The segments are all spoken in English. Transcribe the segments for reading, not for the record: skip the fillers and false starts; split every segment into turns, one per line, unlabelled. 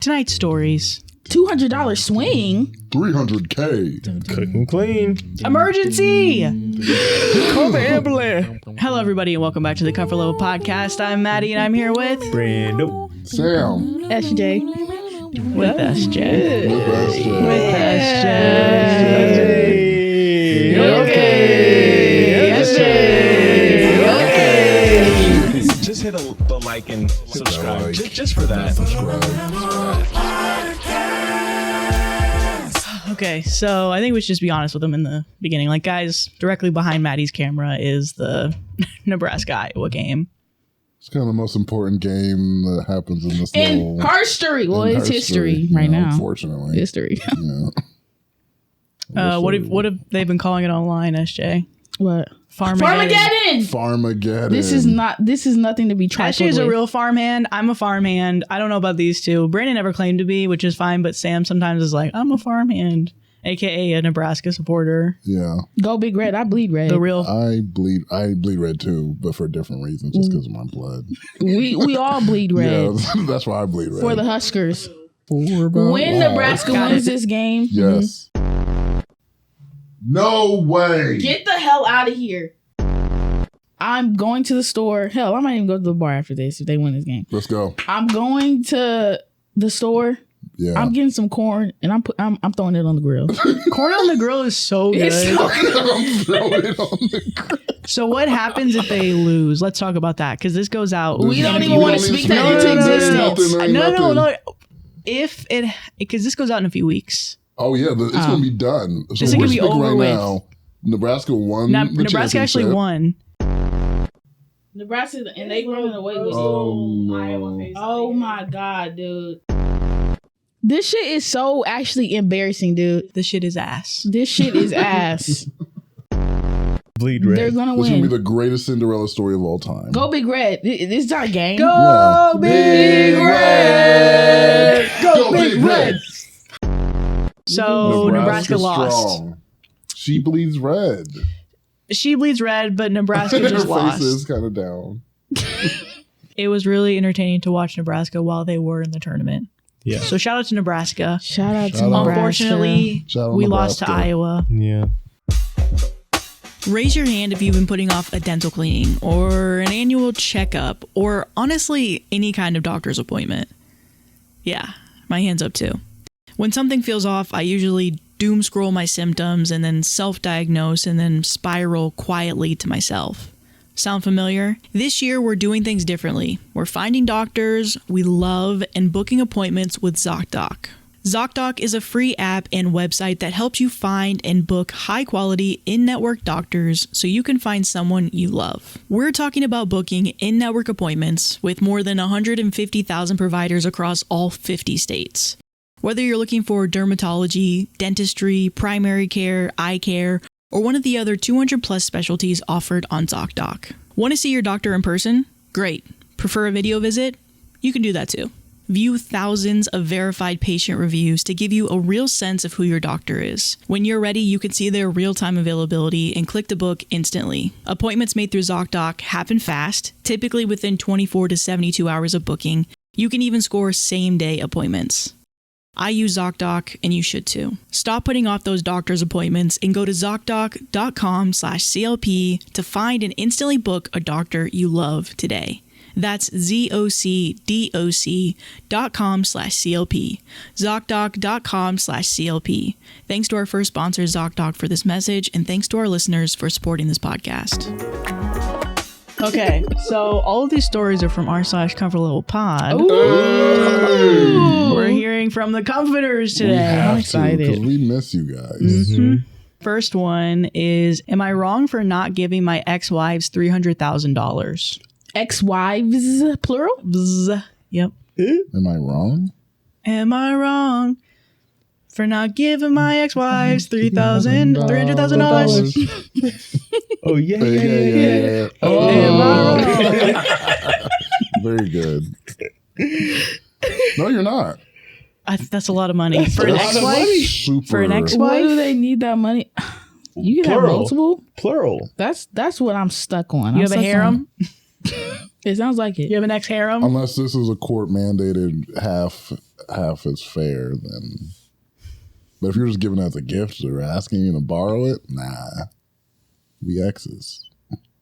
Tonight's stories.
$200 swing.
$300K.
Cooking clean.
Emergency!
Call the ambulance.
Hello, everybody, and welcome back to the Comfort Level Podcast. I'm Maddie, and I'm here with
Brando.
Sam.
SJ.
With SJ.
With SJ.
Okay. SJ.
Just hit the like and subscribe. Just for that.
Okay, so I think we should just be honest with them in the beginning. Like, guys, directly behind Maddie's camera is the Nebraska-Iowa game.
It's kind of the most important game that happens in this
In history. Well, it's history right now.
Unfortunately.
History.
Yeah.
What have they been calling it online, SJ?
What?
Farmageddon.
Farmageddon.
This is nothing to be trifled
SJ is
with.
a real farmhand. I'm a farmhand. I don't know about these two. Brandon never claimed to be, which is fine, but Sam sometimes is like, I'm a farmhand, aka a Nebraska supporter.
Yeah.
Go Big Red. I bleed red.
The real.
I bleed red too, but for different reasons, just because of my blood.
We all bleed red.
Yeah, that's why I bleed red.
For the Huskers.
When
When Nebraska wins this game,
Yes. No way.
get the hell out of here. I'm going to the store. Hell, I might even go to the bar after this if they win this game.
Let's go.
I'm going to the store.
Yeah.
I'm getting some corn and I'm throwing it on the grill.
Corn on the grill is so good.
It's so
I'm throwing it on the ground.
So what happens if they lose? Let's talk about that, because this goes out.
We don't even
You
want to
don't
speak
need
that
to
into
speak
existence.
nothing.
No. If it, because this goes out in a few weeks.
Oh yeah, it's going to be done. So
This is
we're
gonna be
speaking
over
right
with.
now. Nebraska won. the
Nebraska actually
championship.
won.
Nebraska and they running away with
Oh,
it. Oh my god, dude. This shit is so actually embarrassing, dude.
This shit is ass.
This shit is ass.
Bleed
They're
red.
gonna
This is going to
win.
be the greatest Cinderella story of all time.
Go Big Red. This is not a game.
Go
Yeah.
Big Red!
Go Big Red!
So Nebraska lost.
Strong. She bleeds red.
She bleeds red, but Nebraska
Her
just
face
lost.
is kind of down.
It was really entertaining to watch Nebraska while they were in the tournament.
Yeah.
So shout out to Nebraska.
Shout out to
Shout out.
Nebraska.
Unfortunately,
Shout out
we lost to
Nebraska.
Iowa.
Yeah.
Raise your hand if you've been putting off a dental cleaning or an annual checkup or honestly any kind of doctor's appointment. Yeah, my hand's up too. When something feels off, I usually doom scroll my symptoms and then self-diagnose and then spiral quietly to myself. Sound familiar? This year, we're doing things differently. We're finding doctors we love and booking appointments with ZocDoc. ZocDoc is a free app and website that helps you find and book high-quality in-network doctors so you can find someone you love. We're talking about booking in-network appointments with more than 150,000 providers across all 50 states. Whether you're looking for dermatology, dentistry, primary care, eye care, or one of the other 200 plus specialties offered on ZocDoc. Want to see your doctor in person? Great. Prefer a video visit? You can do that too. View thousands of verified patient reviews to give you a real sense of who your doctor is. When you're ready, you can see their real-time availability and click to book instantly. Appointments made through ZocDoc happen fast, typically within 24 to 72 hours of booking. You can even score same-day appointments. I use ZocDoc, and you should too. Stop putting off those doctor's appointments and go to ZocDoc.com/CLP to find and instantly book a doctor you love today. That's ZocDoc.com/CLP. ZocDoc.com/CLP. Thanks to our first sponsor, ZocDoc, for this message, and thanks to our listeners for supporting this podcast. Okay, so all of these stories are from r/Comfort Level Pod.
Ooh.
We're hearing from the comforters
We
today.
have
I'm excited.
because we miss you guys.
Mm-hmm. First one is, am I wrong for not giving my ex-wives $300,000?
Ex-wives, plural?
Bzz. Yep.
Am I wrong?
Am I wrong for not giving my ex-wives $300,000?
Oh, yeah.
Yeah.
Oh. Am I wrong?
Very good. No, you're not.
That's a lot of money. For an
That's a lot of
ex-wife?
money.
Super.
For an ex-
Why do
Wife?
they need that money? You can have
Plural.
multiple?
Plural.
That's what I'm stuck on.
You
I'm
have a
stuck
harem?
It sounds like it.
You have an ex-harem?
Unless this is a court mandated half is fair, then. But if you're just giving it as a gift or asking you to borrow it, nah. We exes.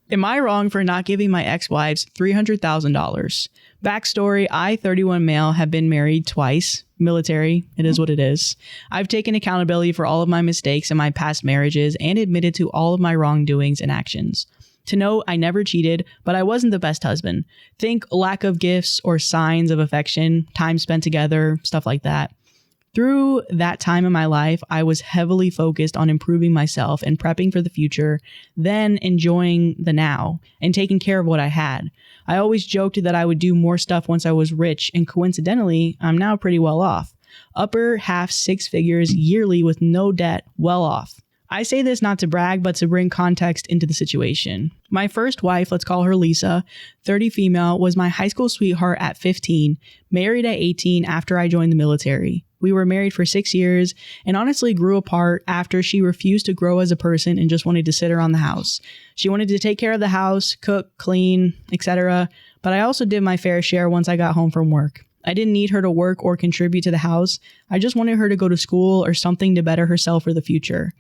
Am I wrong for not giving my ex-wives $300,000? Backstory, I, 31 male, have been married twice. Military, it is what it is. I've taken accountability for all of my mistakes in my past marriages and admitted to all of my wrongdoings and actions. To note, I never cheated, but I wasn't the best husband. Think lack of gifts or signs of affection, time spent together, stuff like that. Through that time in my life, I was heavily focused on improving myself and prepping for the future, then enjoying the now and taking care of what I had. I always joked that I would do more stuff once I was rich, and coincidentally, I'm now pretty well off. Upper half six figures yearly with no debt, well off. I say this not to brag, but to bring context into the situation. My first wife, let's call her Lisa, 30 female, was my high school sweetheart at 15, married at 18 after I joined the military. We were married for 6 years and honestly grew apart after she refused to grow as a person and just wanted to sit around the house. She wanted to take care of the house, cook, clean, etc. But I also did my fair share once I got home from work. I didn't need her to work or contribute to the house. I just wanted her to go to school or something to better herself for the future.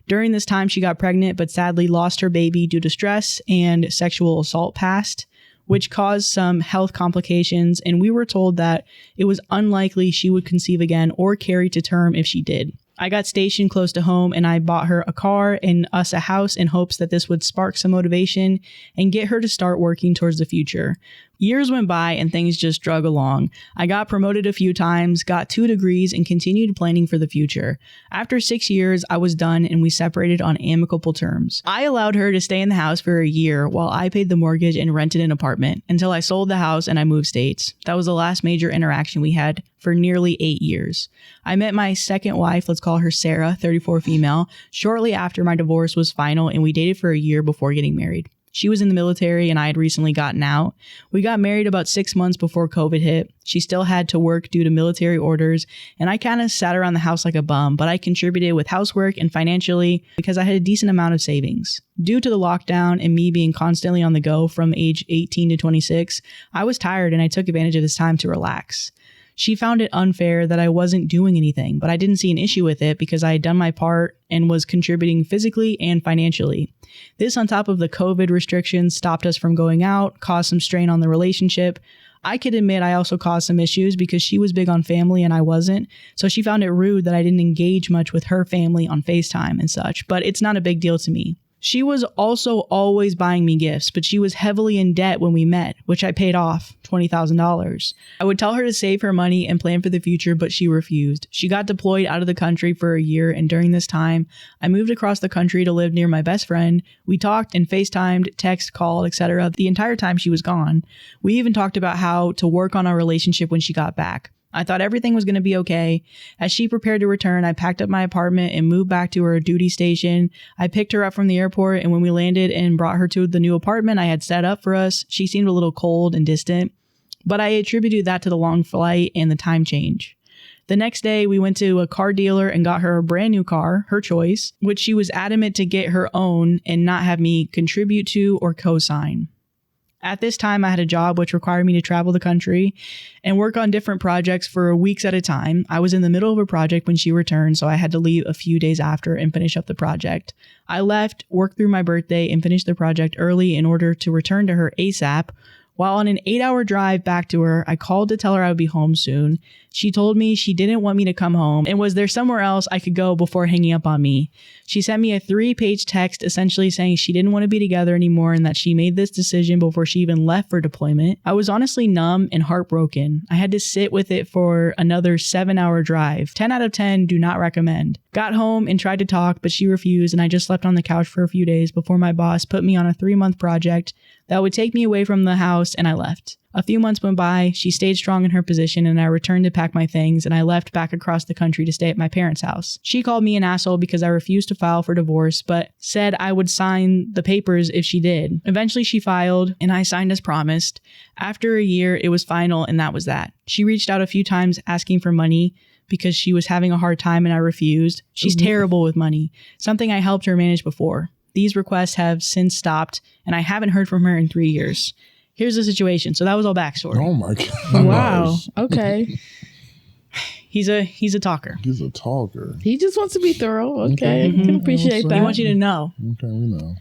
During this time, she got pregnant, but sadly lost her baby due to stress and sexual assault past, which caused some health complications, and we were told that it was unlikely she would conceive again or carry to term if she did. I got stationed close to home and I bought her a car and us a house in hopes that this would spark some motivation and get her to start working towards the future. Years went by and things just drug along. I got promoted a few times, got 2 degrees, and continued planning for the future. After 6 years, I was done and we separated on amicable terms. I allowed her to stay in the house for a year while I paid the mortgage and rented an apartment until I sold the house and I moved states. That was the last major interaction we had for nearly 8 years. I met my second wife, let's call her Sarah, 34 female, shortly after my divorce was final, and we dated for a year before getting married. She was in the military and I had recently gotten out. We got married about 6 months before COVID hit. She still had to work due to military orders, and I kind of sat around the house like a bum, but I contributed with housework and financially because I had a decent amount of savings. Due to the lockdown and me being constantly on the go from age 18 to 26, I was tired and I took advantage of this time to relax. She found it unfair that I wasn't doing anything, but I didn't see an issue with it because I had done my part and was contributing physically and financially. This, on top of the COVID restrictions, stopped us from going out, caused some strain on the relationship. I could admit I also caused some issues because she was big on family and I wasn't, so she found it rude that I didn't engage much with her family on FaceTime and such, but it's not a big deal to me. She was also always buying me gifts, but she was heavily in debt when we met, which I paid off, $20,000. I would tell her to save her money and plan for the future, but she refused. She got deployed out of the country for a year, and during this time, I moved across the country to live near my best friend. We talked and FaceTimed, text, called, etc. the entire time she was gone. We even talked about how to work on our relationship when she got back. I thought everything was going to be okay. As she prepared to return, I packed up my apartment and moved back to her duty station. I picked her up from the airport, and when we landed and brought her to the new apartment I had set up for us, she seemed a little cold and distant, but I attributed that to the long flight and the time change. The next day, we went to a car dealer and got her a brand new car, her choice, which she was adamant to get her own and not have me contribute to or co-sign. At this time, I had a job which required me to travel the country and work on different projects for weeks at a time. I was in the middle of a project when she returned, so I had to leave a few days after and finish up the project. I left, worked through my birthday, and finished the project early in order to return to her ASAP. While on an 8-hour drive back to her, I called to tell her I would be home soon. She told me she didn't want me to come home and was there somewhere else I could go before hanging up on me. She sent me a 3-page text essentially saying she didn't want to be together anymore and that she made this decision before she even left for deployment. I was honestly numb and heartbroken. I had to sit with it for another 7-hour drive. 10 out of 10 do not recommend. Got home and tried to talk, but she refused, and I just slept on the couch for a few days before my boss put me on a 3-month project that would take me away from the house, and I left. A few months went by, she stayed strong in her position, and I returned to pack my things, and I left back across the country to stay at my parents' house. She called me an asshole because I refused to file for divorce, but said I would sign the papers if she did. Eventually she filed, and I signed as promised. After a year, it was final, and that was that. She reached out a few times asking for money because she was having a hard time and I refused. She's terrible with money, something I helped her manage before. These requests have since stopped, and I haven't heard from her in 3 years. here's the situation. So that was all backstory.
Oh my god!
Wow. Okay.
He's a talker.
He's a talker.
He just wants to be thorough. Okay.
Okay.
Can appreciate that.
He wants you to know.
Okay, we know.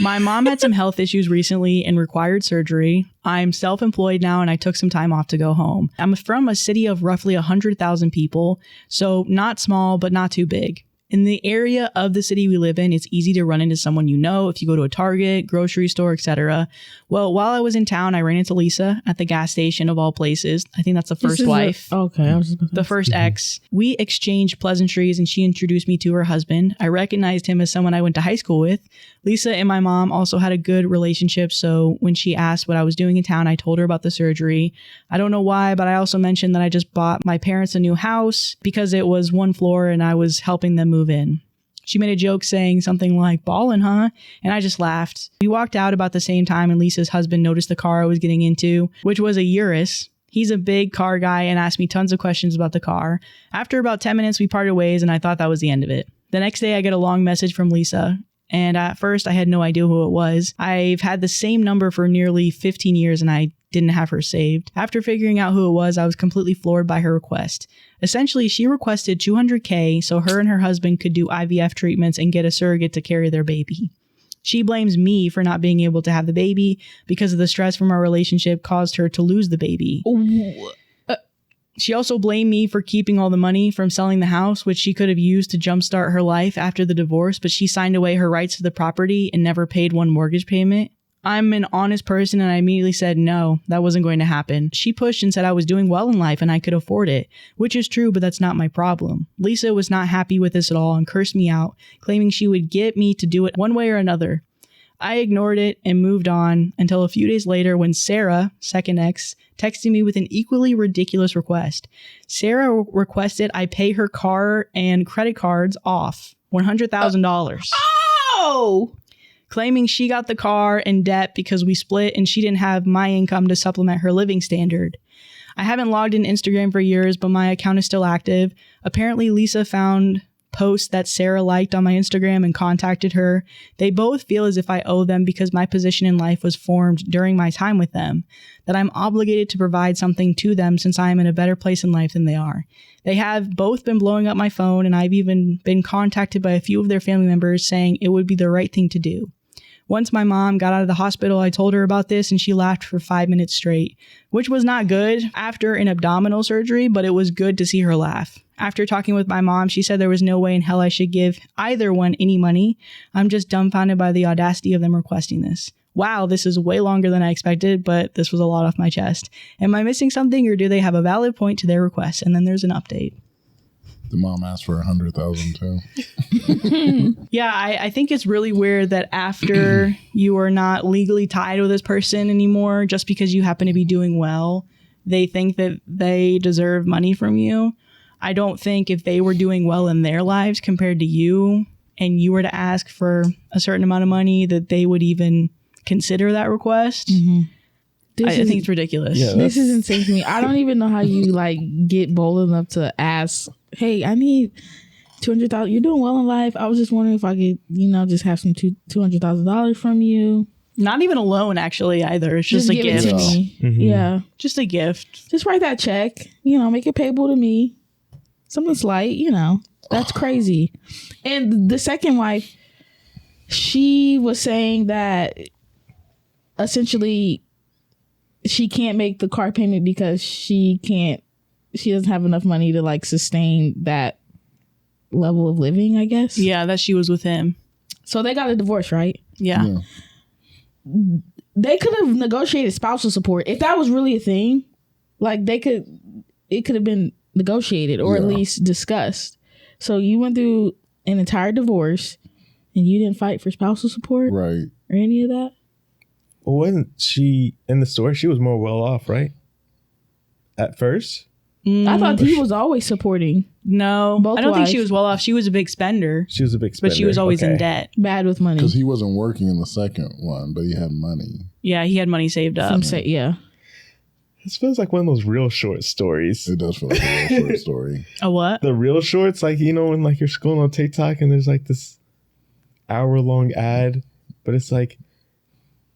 My mom had some health issues recently and required surgery. I'm self-employed now and I took some time off to go home. I'm from a city of roughly 100,000 people, so not small, but not too big. In the area of the city we live in, it's easy to run into someone you know if you go to a Target, grocery store, etc. Well, while I was in town, I ran into Lisa at the gas station of all places. I think that's the first wife.
Okay. I was just about to
The first ex. We exchanged pleasantries and she introduced me to her husband. I recognized him as someone I went to high school with. Lisa and my mom also had a good relationship, so when she asked what I was doing in town, I told her about the surgery. I don't know why, but I also mentioned that I just bought my parents a new house because it was one floor and I was helping them move in. She made a joke saying something like, "Ballin', huh?" And I just laughed. We walked out about the same time and Lisa's husband noticed the car I was getting into, which was a Urus. He's a big car guy and asked me tons of questions about the car. After about 10 minutes, we parted ways and I thought that was the end of it. The next day, I get a long message from Lisa. And at first, I had no idea who it was. I've had the same number for nearly 15 years and I didn't have her saved. After figuring out who it was, I was completely floored by her request. Essentially, she requested $200K so her and her husband could do IVF treatments and get a surrogate to carry their baby. She blames me for not being able to have the baby because of the stress from our relationship caused her to lose the baby. She also blamed me for keeping all the money from selling the house, which she could have used to jumpstart her life after the divorce, but she signed away her rights to the property and never paid one mortgage payment. I'm an honest person and I immediately said no, that wasn't going to happen. She pushed and said I was doing well in life and I could afford it, which is true, but that's not my problem. Lisa was not happy with this at all and cursed me out, claiming she would get me to do it one way or another. I ignored it and moved on until a few days later when Sarah, second ex, texted me with an equally ridiculous request. Sarah requested I pay her car and credit cards off $100,000.
Oh!
Claiming she got the car in debt because we split and she didn't have my income to supplement her living standard. I haven't logged in Instagram for years, but my account is still active. Apparently, Lisa found posts that Sarah liked on my Instagram and contacted her. They both feel as if I owe them because my position in life was formed during my time with them, that I'm obligated to provide something to them since I am in a better place in life than they are. They have both been blowing up my phone, and I've even been contacted by a few of their family members saying it would be the right thing to do. Once my mom got out of the hospital, I told her about this and she laughed for 5 minutes straight, which was not good after an abdominal surgery, but it was good to see her laugh. After talking with my mom, she said there was no way in hell I should give either one any money. I'm just dumbfounded by the audacity of them requesting this. Wow, this is way longer than I expected, but this was a lot off my chest. Am I missing something or do they have a valid point to their request? And then there's an update.
The mom asked for 100,000 too.
Yeah, I think it's really weird that after you are not legally tied with this person anymore, just because you happen to be doing well, they think that they deserve money from you. I don't think if they were doing well in their lives compared to you and you were to ask for a certain amount of money that they would even consider that request. Mm-hmm. I think it's ridiculous.
Yeah, this is insane to me. I don't even know how you get bold enough to ask, hey, I need $200,000. You're doing well in life. I was just wondering if I could, just have some $200,000 from you.
Not even a loan, actually, either. It's just a
give
gift.
It to me. Mm-hmm. Yeah.
Just a gift.
Just write that check, make it payable to me. Something slight, That's crazy. And the second wife, she was saying that essentially she can't make the car payment because she doesn't have enough money to sustain that level of living, I guess.
Yeah, that she was with him.
So they got a divorce, right?
Yeah.
They could have negotiated spousal support. If that was really a thing, it could have been negotiated or at least discussed. So you went through an entire divorce and you didn't fight for spousal support?
Right.
Or any of that?
Well, wasn't she in the story? She was more well off, right? At first?
I thought he was always supporting.
No,
both
I don't think
wives.
she was well off. She was a big spender.
She was a big spender.
But she was always in debt.
Bad with money.
Because he wasn't working in the second one, but he had money.
Yeah, he had money saved up.
Yeah.
This feels like one of those real short stories.
It does feel like a real short story.
A what?
The real shorts, when you're scrolling on TikTok and there's this hour-long ad, but it's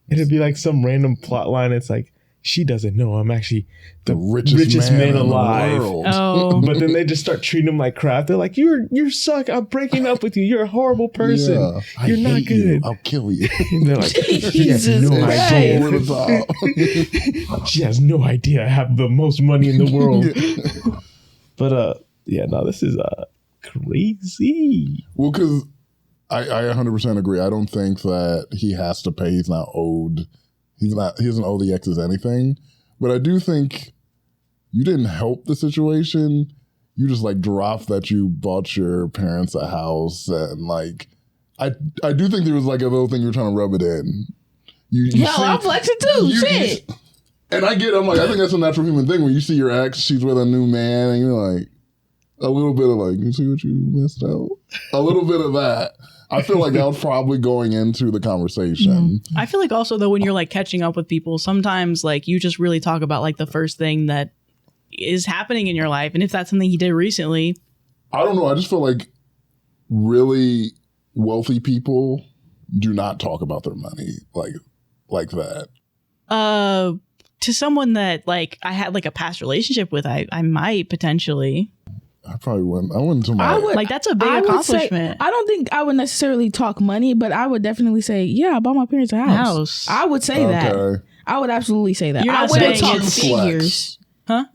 It'd be like some random plot line. It's like, she doesn't know I'm actually the
richest man in
alive.
the world.
Oh,
But then they just start treating him like crap. They're like, you suck. I'm breaking up with you. You're a horrible person.
Yeah, I
You're not
hate
good.
you. I'll kill you.
And they're like, she has
Jesus
no
Christ.
idea.
Over the top.
She has no idea I have the most money in the world. But this is crazy.
Well, because I 100% agree. I don't think that he has to pay. He's not owed. He doesn't owe the exes anything. But I do think you didn't help the situation. You just like dropped that you bought your parents a house, and like I do think there was like a little thing you were trying to rub it in.
I'm flexing too. Shit.
And I get, I'm like, I think that's a natural human thing. When you see your ex, she's with a new man, and you're like, a little bit of like, you see what you missed out? A little bit of that. I feel like that was probably going into the conversation.
I feel like also though when you're like catching up with people, sometimes like you just really talk about like the first thing that is happening in your life, and if that's something he did recently.
I don't know. I just feel like really wealthy people do not talk about their money like that.
To someone that like I had like a past relationship with, I might potentially.
I probably wouldn't. I wouldn't too much.
Like that's a big accomplishment.
I don't think I would necessarily talk money, but I would definitely say, yeah, I bought my parents a house. I would say that.
Okay.
I would absolutely say that.
You're
I
not
wouldn't
saying
talk
it's
figures.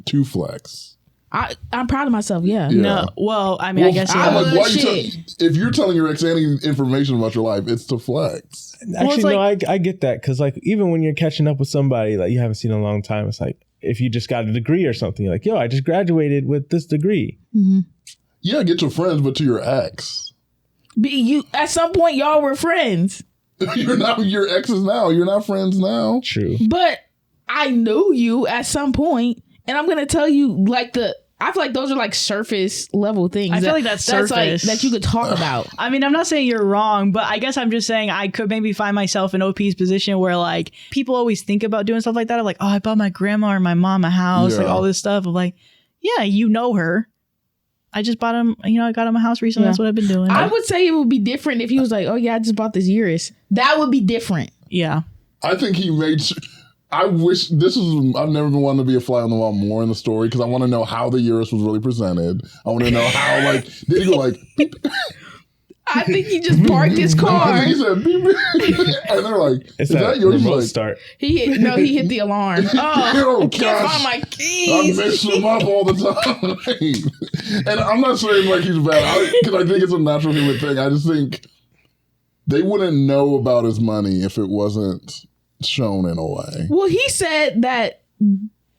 Too flex.
I'm proud of myself. Yeah.
No, well, I mean, I guess
I
yeah.
would.
why if you're telling your ex any information about your life, it's to flex.
Actually, no, I get that. Because like even when you're catching up with somebody that you haven't seen in a long time, it's like if you just got a degree or something, you're like, yo, I just graduated with this degree.
Mm-hmm.
Yeah, get your friends, but to your ex.
You at some point y'all were friends.
You're not your exes now. You're not friends now.
True.
But I knew you at some point, and I'm gonna tell you like I feel like those are like surface level things.
I feel like that's surface.
like that you could talk about.
I mean, I'm not saying you're wrong, but I guess I'm just saying I could maybe find myself in OP's position where like people always think about doing stuff like that. I'm like, oh, I bought my grandma or my mom a house, like all this stuff. I'm like, yeah, you know her. I just bought him, I got him a house recently. Yeah. That's what I've been doing.
I would say it would be different if he was like, oh yeah, I just bought this Urus. That would be different.
Yeah.
I think he made I wish I've never been wanting to be a fly on the wall more in the story because I want to know how the Urus was really presented. I want to know how, like, did he go like, beep?
I think he just parked his car.
He said, beep, beep. And they're like,
is
that yours?
Remote
Like,
start.
He hit the alarm. Oh, I can't find my keys.
I mess him up all the time. And I'm not saying like he's bad because I think it's a natural human thing. I just think they wouldn't know about his money if it wasn't shown in a way.
Well, he said that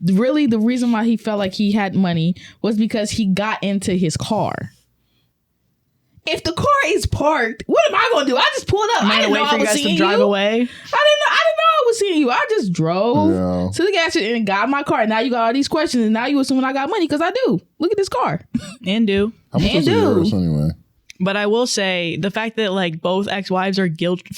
really the reason why he felt like he had money was because he got into his car. If the car is parked, what am I going to do? I just pulled up. I didn't know I was seeing you.
Drive away.
I didn't know I was seeing you. I just drove to the gas station and got my car. And now you got all these questions, and now you assuming I got money because I do. Look at this car.
And do.
How much is the Urus anyway?
But I will say the fact that like both ex-wives are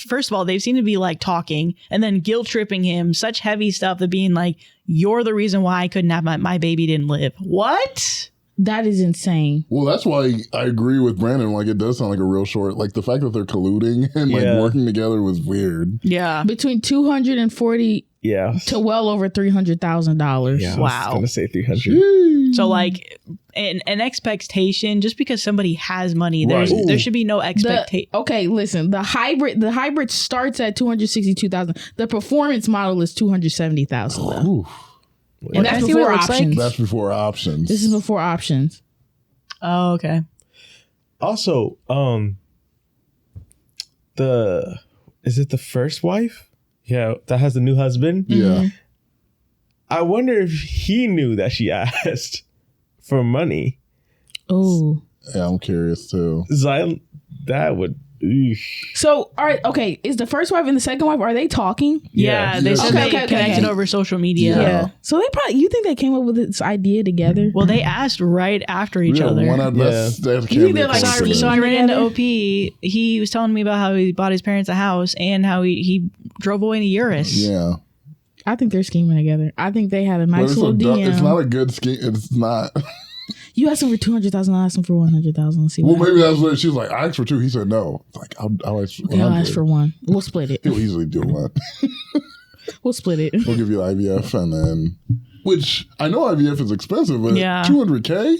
first of all, they seem to be like talking and then guilt tripping him, such heavy stuff that being like, you're the reason why I couldn't have my baby didn't live. What?
That is insane.
Well, that's why I agree with Brandon. Like, it does sound like a real short. Like, the fact that they're colluding and like working together was weird.
Yeah.
Between $240 to well over $300,000.
Yeah,
wow.
I was gonna say 300.
So like an expectation, just because somebody has money, there should be no expectation.
Okay, listen. The hybrid starts at $262,000. The performance model is $270,000. And that's before options.
That's before options.
This is before options.
Oh, okay.
Also, is it the first wife? Yeah, that has the new husband.
Yeah. Mm-hmm.
I wonder if he knew that she asked for money.
Oh.
Yeah, I'm curious too.
That would.
So, all right, okay. Is the first wife and the second wife, are they talking?
Yeah, they said they connected over social media.
Yeah. So they probably, you think they came up with this idea together?
Well, they asked right after each other. So I ran into OP. He was telling me about how he bought his parents a house and how he drove away in a Urus.
Yeah.
I think they're scheming together. I think they had a nice little DM.
It's not a good scheme. It's not.
You asked him for $200,000. I asked him for $100,000. Let's see.
Well, maybe that's what she was like. I asked for two. He said no. Like I'll ask for $100.
I'll ask for one. We'll split it.
He'll easily do one.
We'll split it.
We'll give you IVF, and then, which I know IVF is expensive, but
Yeah.
$200K.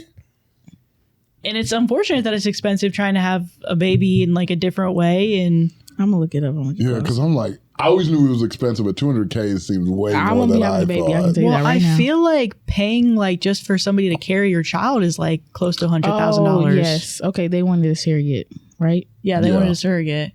And it's unfortunate that it's expensive trying to have a baby in like a different way. And
I'm gonna look it up.
Yeah, because I'm like, I always knew it was expensive, but $200K seems way
I'm
more
gonna
than
be having
I
a baby. I can
thought.
tell you
well,
that right
I
now.
feel like paying like just for somebody to carry your child is like close to $100,000.
Oh, yes. Okay, they wanted a surrogate, right?
Yeah, they
Yeah.
wanted a surrogate.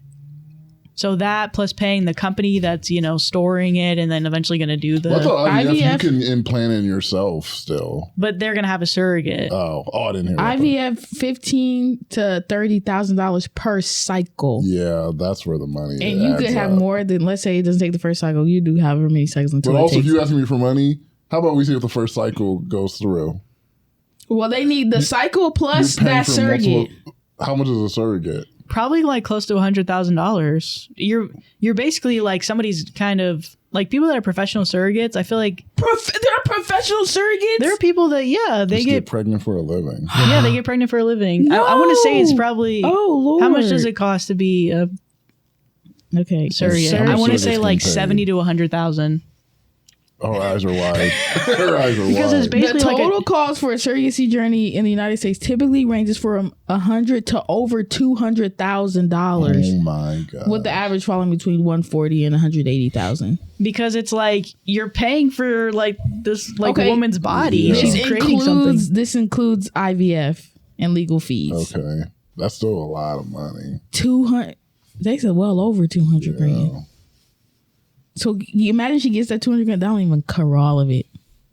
So that plus paying the company that's, storing it and then eventually going to do the.
Well, I thought IVF, you
IVF
can implant it yourself still.
But they're going to have a surrogate.
Oh, I didn't hear that.
IVF $15,000 to $30,000 per cycle.
Yeah, that's where the money is.
And you could have more than, let's say it doesn't take the first cycle. You do however many cycles until
But
it
also, if
takes.
you asking me for money, how about we see if the first cycle goes through?
Well, they need the cycle plus
You're paying
that
for
surrogate.
How much is a surrogate?
Probably like close to $100,000. You're basically like somebody's kind of like people that are professional surrogates. I feel like
There are professional surrogates?
there are people that they
Just
get
pregnant for a living.
they get pregnant for a living. I want to say it's probably
Oh, Lord.
how much does it cost to be a
Okay.
surrogate?
How much
I want to
surrogates
say
can
like
pay?
70 to 100,000
Her eyes are wide. Her eyes are
because it's
wide.
The
basically like
total cost for a surrogacy journey in the United States typically ranges from $100,000 to over $200,000,
Oh my god!
with the average falling between $140,000 and $180,000.
because it's like you're paying for like this like
Okay.
woman's body.
Yeah.
She's creating something.
This includes IVF and legal fees.
Okay, that's still a lot of money.
200. They said well over 200 grand.
Yeah.
So you imagine she gets that 200 grand. That don't even cover all of it.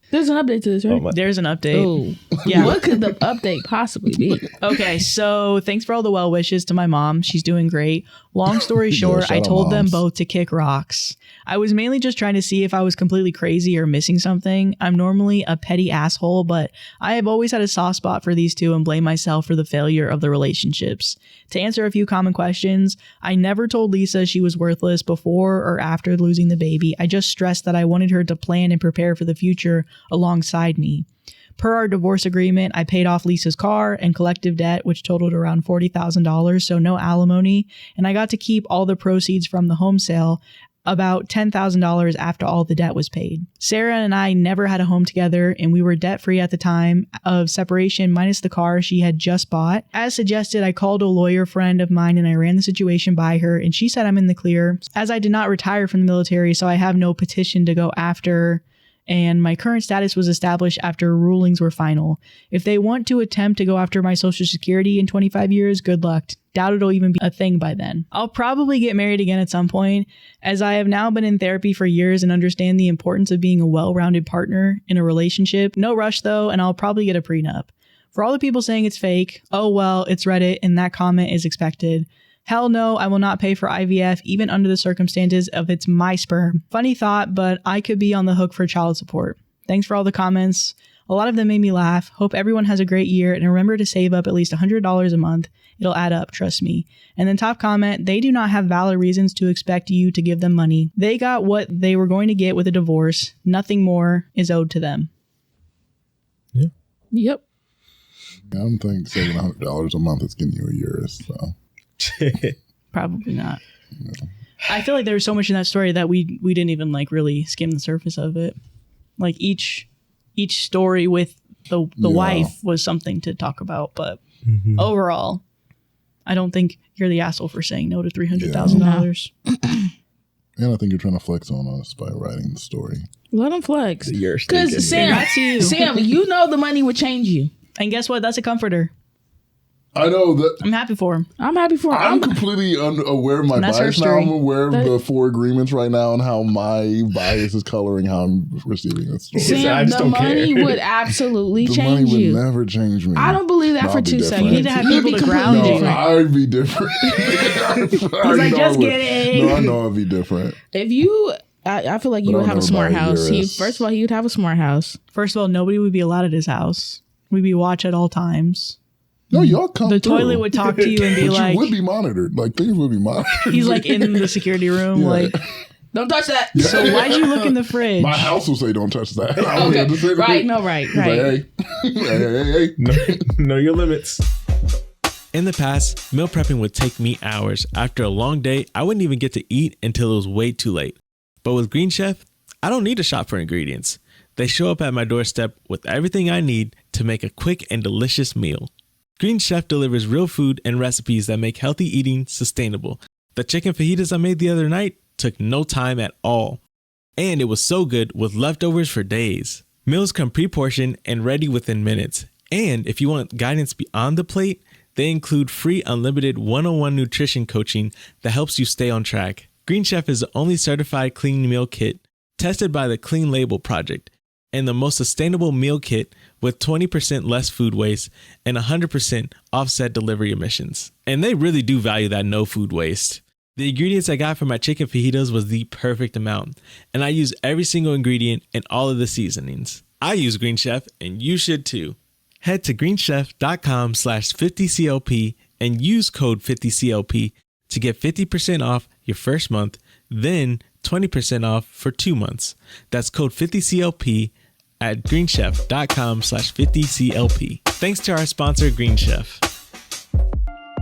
There's an update to this, right?
There's an update.
Oh,
Yeah.
What could the update possibly be?
Okay, so thanks for all the well wishes to my mom. She's doing great. Long story short,
shout
I
out
told them
moms.
both to kick rocks. I was mainly just trying to see if I was completely crazy or missing something. I'm normally a petty asshole, but I have always had a soft spot for these two and blame myself for the failure of the relationships. To answer a few common questions, I never told Lisa she was worthless before or after losing the baby. I just stressed that I wanted her to plan and prepare for the future alongside me. Per our divorce agreement, I paid off Lisa's car and collective debt, which totaled around $40,000, so no alimony, and I got to keep all the proceeds from the home sale, about $10,000 after all the debt was paid. Sarah and I never had a home together, and we were debt-free at the time of separation minus the car she had just bought. As suggested, I called a lawyer friend of mine and I ran the situation by her, and she said I'm in the clear, as I did not retire from the military, so I have no petition to go after, and my current status was established after rulings were final. If they want to attempt to go after my social security in 25 years, good luck. Doubt it'll even be a thing by then. I'll probably get married again at some point, as I have now been in therapy for years and understand the importance of being a well-rounded partner in a relationship. No rush though, and I'll probably get a prenup. For all the people saying it's fake, oh well, it's Reddit and that comment is expected. Hell no, I will not pay for IVF, even under the circumstances of it's my sperm. Funny thought, but I could be on the hook for child support. Thanks for all the comments. A lot of them made me laugh. Hope everyone has a great year, and remember to save up at least $100 a month. It'll add up, trust me. And then top comment, they do not have valid reasons to expect you to give them money. They got what they were going to get with a divorce. Nothing more is owed to them.
Yep.
I don't think $700 a month is getting you a year. So
Probably not. I feel like there was so much in that story that we didn't even like really skim the surface of it. Like each story with the wife was something to talk about, but overall, I don't think you're the asshole for saying no to $300,000.
and I think you're trying to flex on us by writing the story.
Let them flex.
You're stinking.
Because Sam,
That's you.
Sam, you know the money would change you.
And guess what? That's a comforter.
I know that.
I'm happy for him.
I'm happy for him.
I'm completely unaware of my
That's her
bias now.
story.
I'm aware of the 4 agreements right now and how my bias is coloring how I'm receiving this story.
I
Sam,
just
the
don't
money
care.
would absolutely
The
change
money would
you.
never change me.
I don't believe that
No,
for
I'll be
2
different.
seconds.
You need to have
You'd
people
be
to
completely
ground you.
No,
different.
I'd be different. He's
like, just kidding.
No, I know I'd be different.
If you, I feel like you
But
would
I'll
have a
never
smart
buy
house.
yours.
First of all, he would have a smart house.
First of all, nobody would be allowed at his house. We'd be watched at all times.
No, y'all come
The
through.
toilet would talk to you and be
But
like,
you would be monitored. Like, things would be monitored.
he's like in the security room,
Yeah.
like,
Don't touch that.
so why'd you look in the fridge?
My house will say, don't touch that. I don't have to say
Okay.
that.
Right. No. Right.
He's like,
Right.
hey.
Know your limits.
In the past, meal prepping would take me hours. After a long day, I wouldn't even get to eat until it was way too late. But with Green Chef, I don't need to shop for ingredients. They show up at my doorstep with everything I need to make a quick and delicious meal. Green Chef delivers real food and recipes that make healthy eating sustainable. The chicken fajitas I made the other night took no time at all. And it was so good with leftovers for days. Meals come pre-portioned and ready within minutes. And if you want guidance beyond the plate, they include free unlimited 101 nutrition coaching that helps you stay on track. Green Chef is the only certified clean meal kit tested by the Clean Label Project and the most sustainable meal kit with 20% less food waste and 100% offset delivery emissions. And they really do value that no food waste. The ingredients I got for my chicken fajitas was the perfect amount, and I use every single ingredient in all of the seasonings. I use Green Chef, and you should too. Head to greenchef.com/50CLP and use code 50CLP to get 50% off your first month, then 20% off for 2 months. That's code 50CLP at greenchef.com/50CLP. Thanks to our sponsor, Green Chef.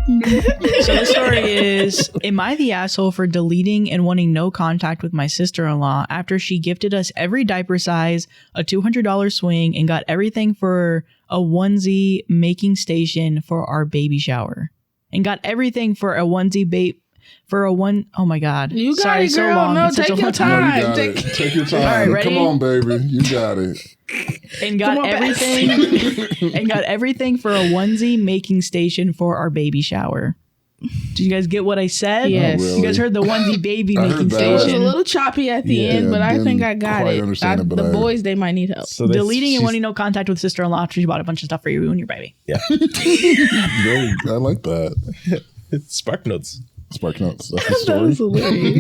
So the story is, am I the asshole for deleting and wanting no contact with my sister-in-law after she gifted us every diaper size, a $200 swing, and got everything for a onesie making station for our baby shower? And got everything for a onesie oh my God.
You got
Sorry,
it,
so
girl.
long.
No,
It's such
take
a
your
long
time.
No, you got it. Take your time.
All right, ready?
Come on, baby. You got it.
And got everything and got everything for a onesie making station for our baby shower. Did you guys get what I said?
Yes.
Oh, really?
You guys heard the onesie baby
I heard
making
that.
It was a
station.
little choppy at the
Yeah,
end, but I think I
didn't
got
quite
it.
understand it, but
The
I-
boys, they might need help.
So
Deleting and
she's-
wanting no contact with sister-in-law after she bought a bunch of stuff for you and your baby.
Yeah.
Really, I like that.
Spark notes.
Spark Notes. That's the
That
story.
was hilarious.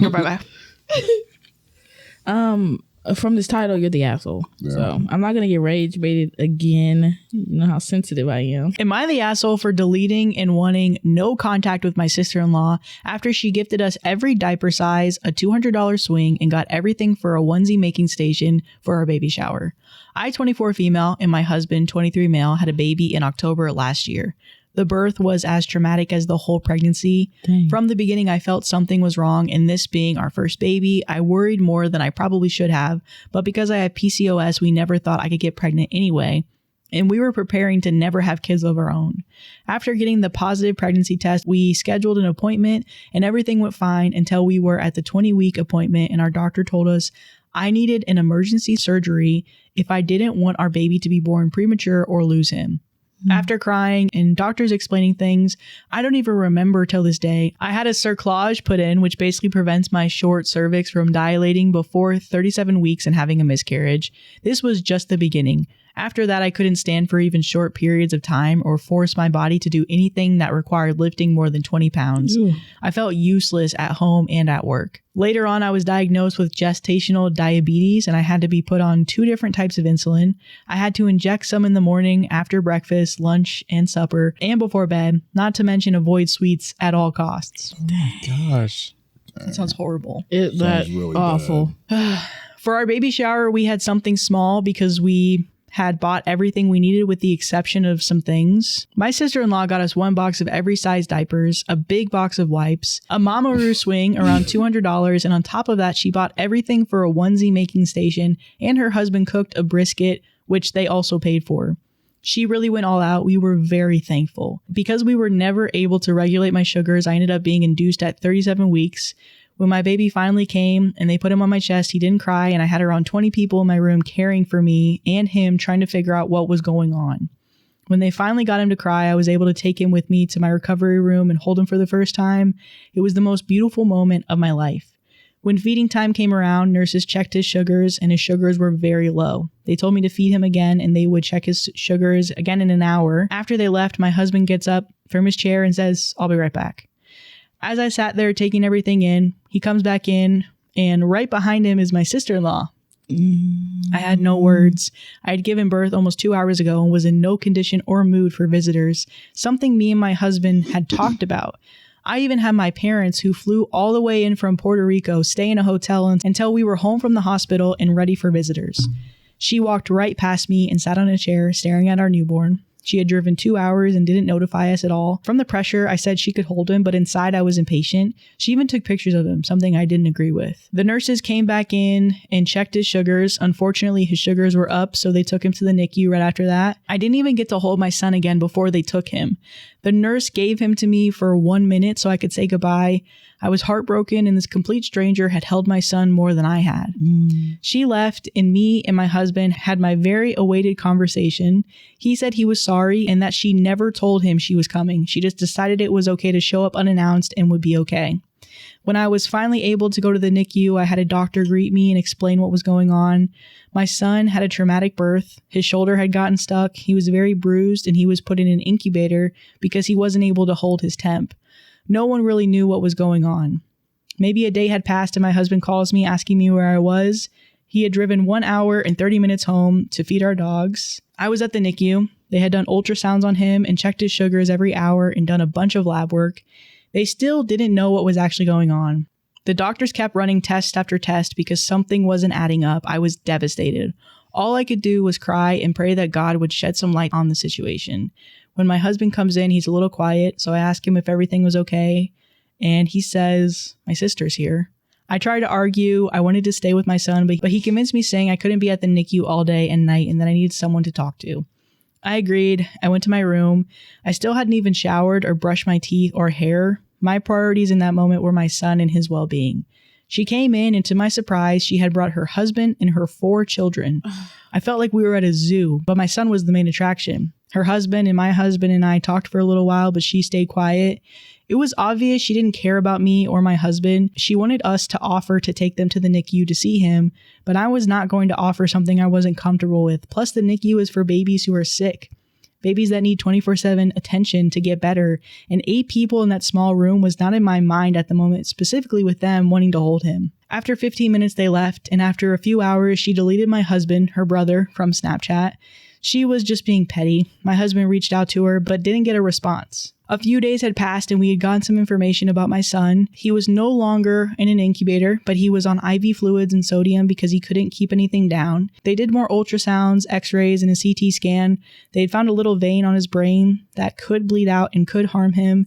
Bye-bye.
From this title, you're the asshole.
Yeah.
So I'm not gonna get rage baited again. You know how sensitive I am.
Am I the asshole for deleting and wanting no contact with my sister-in-law after she gifted us every diaper size, a $200 swing, and got everything for a onesie making station for our baby shower? I, 24 female, and my husband, 23 male, had a baby in October last year. The birth was as traumatic as the whole pregnancy.
Dang.
From the beginning, I felt something was wrong, and this being our first baby, I worried more than I probably should have, but because I have PCOS, we never thought I could get pregnant anyway, and we were preparing to never have kids of our own. After getting the positive pregnancy test, we scheduled an appointment, and everything went fine until we were at the 20-week appointment, and our doctor told us I needed an emergency surgery if I didn't want our baby to be born premature or lose him. After crying and doctors explaining things I don't even remember till this day, I had a cerclage put in, which basically prevents my short cervix from dilating before 37 weeks and having a miscarriage. This was just the beginning. After that, I couldn't stand for even short periods of time or force my body to do anything that required lifting more than 20 pounds.
Ew.
I felt useless at home and at work. Later on, I was diagnosed with gestational diabetes and I had to be put on 2 different types of insulin. I had to inject some in the morning, after breakfast, lunch, and supper, and before bed, not to mention avoid sweets at all costs.
Gosh.
That sounds horrible.
That
Sounds really
awful.
For our baby shower, we had something small because we had bought everything we needed with the exception of some things. My sister-in-law got us 1 box of every size diapers, a big box of wipes, a Mamaroo swing around $200, and on top of that, she bought everything for a onesie making station, and her husband cooked a brisket, which they also paid for. She really went all out. We were very thankful. Because we were never able to regulate my sugars, I ended up being induced at 37 weeks. When my baby finally came and they put him on my chest, he didn't cry, and I had around 20 people in my room caring for me and him, trying to figure out what was going on. When they finally got him to cry, I was able to take him with me to my recovery room and hold him for the first time. It was the most beautiful moment of my life. When feeding time came around, nurses checked his sugars, and his sugars were very low. They told me to feed him again, and they would check his sugars again in an hour. After they left, my husband gets up from his chair and says, "I'll be right back." As I sat there taking everything in, he comes back in, and right behind him is my sister-in-law. I had no words. I had given birth almost 2 hours ago and was in no condition or mood for visitors, something me and my husband had talked about. I even had my parents, who flew all the way in from Puerto Rico, stay in a hotel until we were home from the hospital and ready for visitors. She walked right past me and sat on a chair staring at our newborn. She had driven 2 hours and didn't notify us at all. From the pressure, I said she could hold him, but inside I was impatient. She even took pictures of him, something I didn't agree with. The nurses came back in and checked his sugars. Unfortunately, his sugars were up, so they took him to the NICU right after that. I didn't even get to hold my son again before they took him. The nurse gave him to me for 1 minute so I could say goodbye. I was heartbroken, and this complete stranger had held my son more than I had. She left, and me and my husband had my very awaited conversation. He said he was sorry and that she never told him she was coming. She just decided it was okay to show up unannounced and would be okay. When I was finally able to go to the NICU, I had a doctor greet me and explain what was going on. My son had a traumatic birth. His shoulder had gotten stuck. He was very bruised, and he was put in an incubator because he wasn't able to hold his temp. No one really knew what was going on. Maybe a day had passed and my husband calls me asking me where I was. He had driven 1 hour and 30 minutes home to feed our dogs. I was at the NICU. They had done ultrasounds on him and checked his sugars every hour and done a bunch of lab work. They still didn't know what was actually going on. The doctors kept running test after test because something wasn't adding up. I was devastated. All I could do was cry and pray that God would shed some light on the situation. When my husband comes in, he's a little quiet, so I ask him if everything was okay, and he says, my sister's here. I tried to argue. I wanted to stay with my son, but he convinced me saying I couldn't be at the NICU all day and night and that I needed someone to talk to. I agreed. I went to my room. I still hadn't even showered or brushed my teeth or hair. My priorities in that moment were my son and his well-being. She came in, and to my surprise, she had brought her husband and her 4 children. I felt like we were at a zoo, but my son was the main attraction. Her husband and my husband and I talked for a little while, but she stayed quiet. It was obvious she didn't care about me or my husband. She wanted us to offer to take them to the NICU to see him, but I was not going to offer something I wasn't comfortable with. Plus, the NICU is for babies who are sick. Babies that need 24/7 attention to get better, and 8 people in that small room was not in my mind at the moment, specifically with them wanting to hold him. After 15 minutes, they left, and after a few hours, she deleted my husband, her brother, from Snapchat. She was just being petty. My husband reached out to her, but didn't get a response. A few days had passed and we had gotten some information about my son. He was no longer in an incubator, but he was on IV fluids and sodium because he couldn't keep anything down. They did more ultrasounds, x-rays, and a CT scan. They had found a little vein on his brain that could bleed out and could harm him.